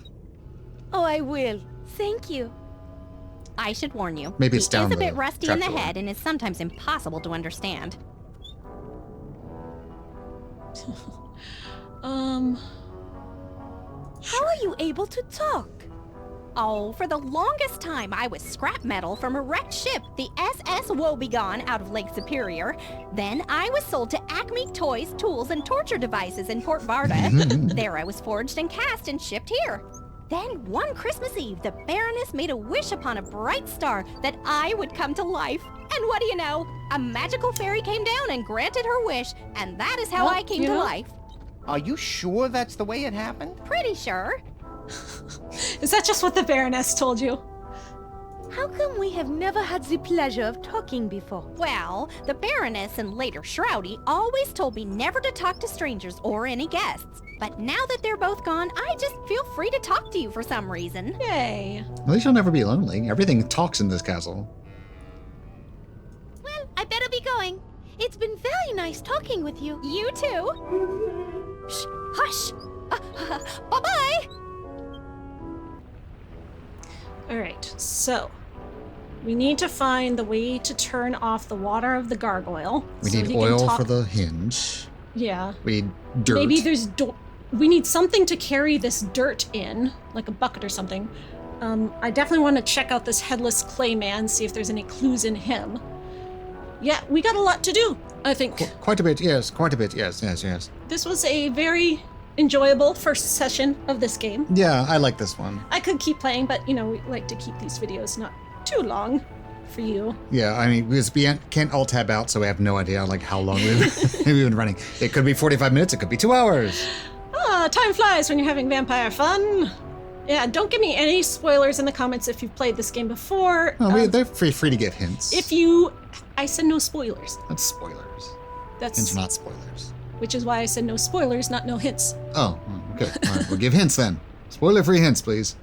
Oh, I will. Thank you. I should warn you. Maybe it's he down is a the bit rusty in the trapdoor. head and is sometimes impossible to understand. How are you able to talk? Oh, for the longest time, I was scrap metal from a wrecked ship, the SS Woebegone, out of Lake Superior. Then I was sold to Acme Toys, Tools, and Torture Devices in Port Varda. There I was forged and cast and shipped here. Then one Christmas Eve, the Baroness made a wish upon a bright star that I would come to life. And what do you know? A magical fairy came down and granted her wish, and that is how Well, I came you to know. life. Are you sure that's the way it happened? Pretty sure. Is that just what the Baroness told you? How come we have never had the pleasure of talking before? Well, the Baroness and later Shroudy always told me never to talk to strangers or any guests. But now that they're both gone, I just feel free to talk to you for some reason. Yay. At least you'll never be lonely. Everything talks in this castle. Well, I better be going. It's been very nice talking with you. You too. Shh, hush. Bye-bye. All right, so we need to find the way to turn off the water of the gargoyle. We so need he can oil talk- for the hinge. Yeah. We need dirt. Maybe there's we need something to carry this dirt in, like a bucket or something. I definitely want to check out this headless clay man, see if there's any clues in him. Yeah, we got a lot to do, I think. Quite a bit, yes. Quite a bit, yes, yes, yes. This was a very enjoyable first session of this game. Yeah, I like this one. I could keep playing, but, you know, we like to keep these videos not too long. for you. Yeah, I mean, because we can't all tab out, so we have no idea like how long we've been running. It could be 45 minutes, it could be 2 hours. Time flies when you're having vampire fun. Yeah, don't give me any spoilers in the comments if you've played this game before. No, they're free to give hints. I said no spoilers. That's spoilers. That's Hints are not spoilers. which is why I said no spoilers, not no hints. Oh, okay. All right, we'll give hints then. Spoiler-free hints, please.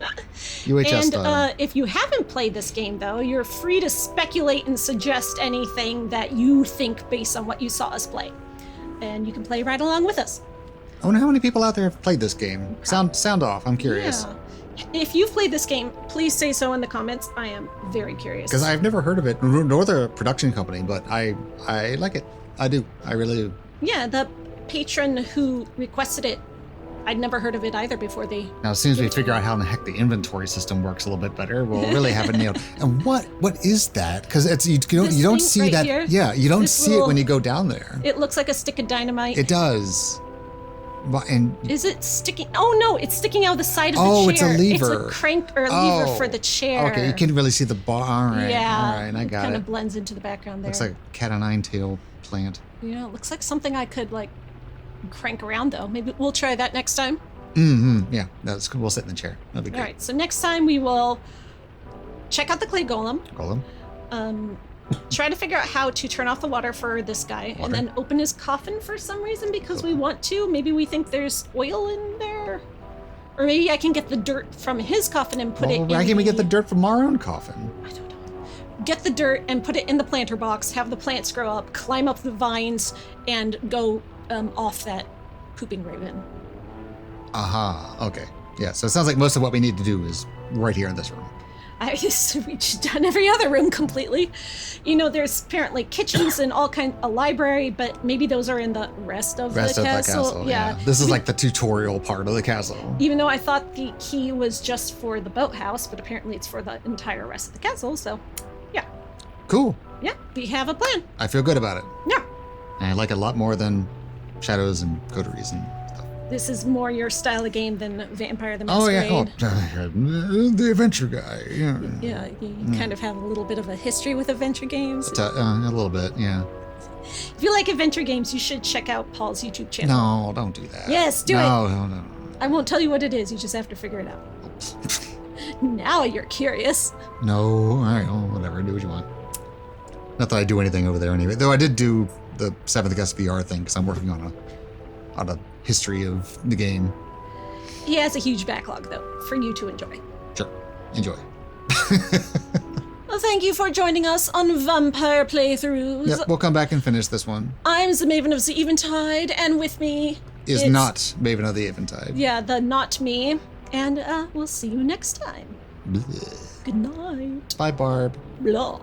UHS And style. if you haven't played this game, though, you're free to speculate and suggest anything that you think based on what you saw us play. And you can play right along with us. I wonder how many people out there have played this game. Sound off. I'm curious. Yeah. If you've played this game, please say so in the comments. I am very curious. Because I've never heard of it, nor the production company, but I like it. I do. I really do. Yeah, the patron who requested it, I'd never heard of it either before they... Now, as soon as we figure out how in the heck the inventory system works a little bit better, we'll really have it nailed. And what is that? Because you don't see right that. Here, yeah, you don't see little, it when you go down there. It looks like a stick of dynamite. It does. And is it sticking? Oh no, it's sticking out the side of the chair. Oh, it's a lever. It's a crank or a lever for the chair. Okay, you can really see the bar. All right. Yeah. All right, I got it. Kind of blends into the background there. Looks like a cat o' nine tail plant. Yeah, it looks like something I could like crank around though. Maybe we'll try that next time. Mm-hmm. Yeah, that's cool. We'll sit in the chair. That'll be great. All right. So next time we will check out the clay golem. Try to figure out how to turn off the water for this guy, and then open his coffin for some reason because we want to. Maybe we think there's oil in there, or maybe I can get the dirt from his coffin and put it in. Why can't we get the dirt from our own coffin? I don't know. Get the dirt and put it in the planter box. Have the plants grow up, climb up the vines, and go off that pooping raven. Aha. Okay. Yeah. So it sounds like most of what we need to do is right here in this room. We've just done every other room completely. You know, there's apparently kitchens and a library, but maybe those are in the rest of the castle. Yeah. This is like the tutorial part of the castle. Even though I thought the key was just for the boathouse, but apparently it's for the entire rest of the castle. So, yeah. Cool. Yeah, we have a plan. I feel good about it. Yeah. And I like it a lot more than Shadows and Coteries and stuff. This is more your style of game than Vampire the Masquerade. Oh, yeah. Oh, the adventure guy. Yeah. Yeah, you kind of have a little bit of a history with adventure games. A little bit, yeah. If you like adventure games, you should check out Paul's YouTube channel. No, don't do that. Yes, do it. No. I won't tell you what it is. You just have to figure it out. Now you're curious. No, all right, whatever. Do what you want. Not that I do anything over there anyway. Though I did do the 7th Guest VR thing because I'm working on a history of the game. He has a huge backlog, though, for you to enjoy. Sure. Enjoy. Well, thank you for joining us on Vampire Playthroughs. Yep, we'll come back and finish this one. I'm the Maven of the Eventide, and with me is not Maven of the Eventide. Yeah, the not me. And we'll see you next time. Bleh. Good night. Bye, Barb. Blah.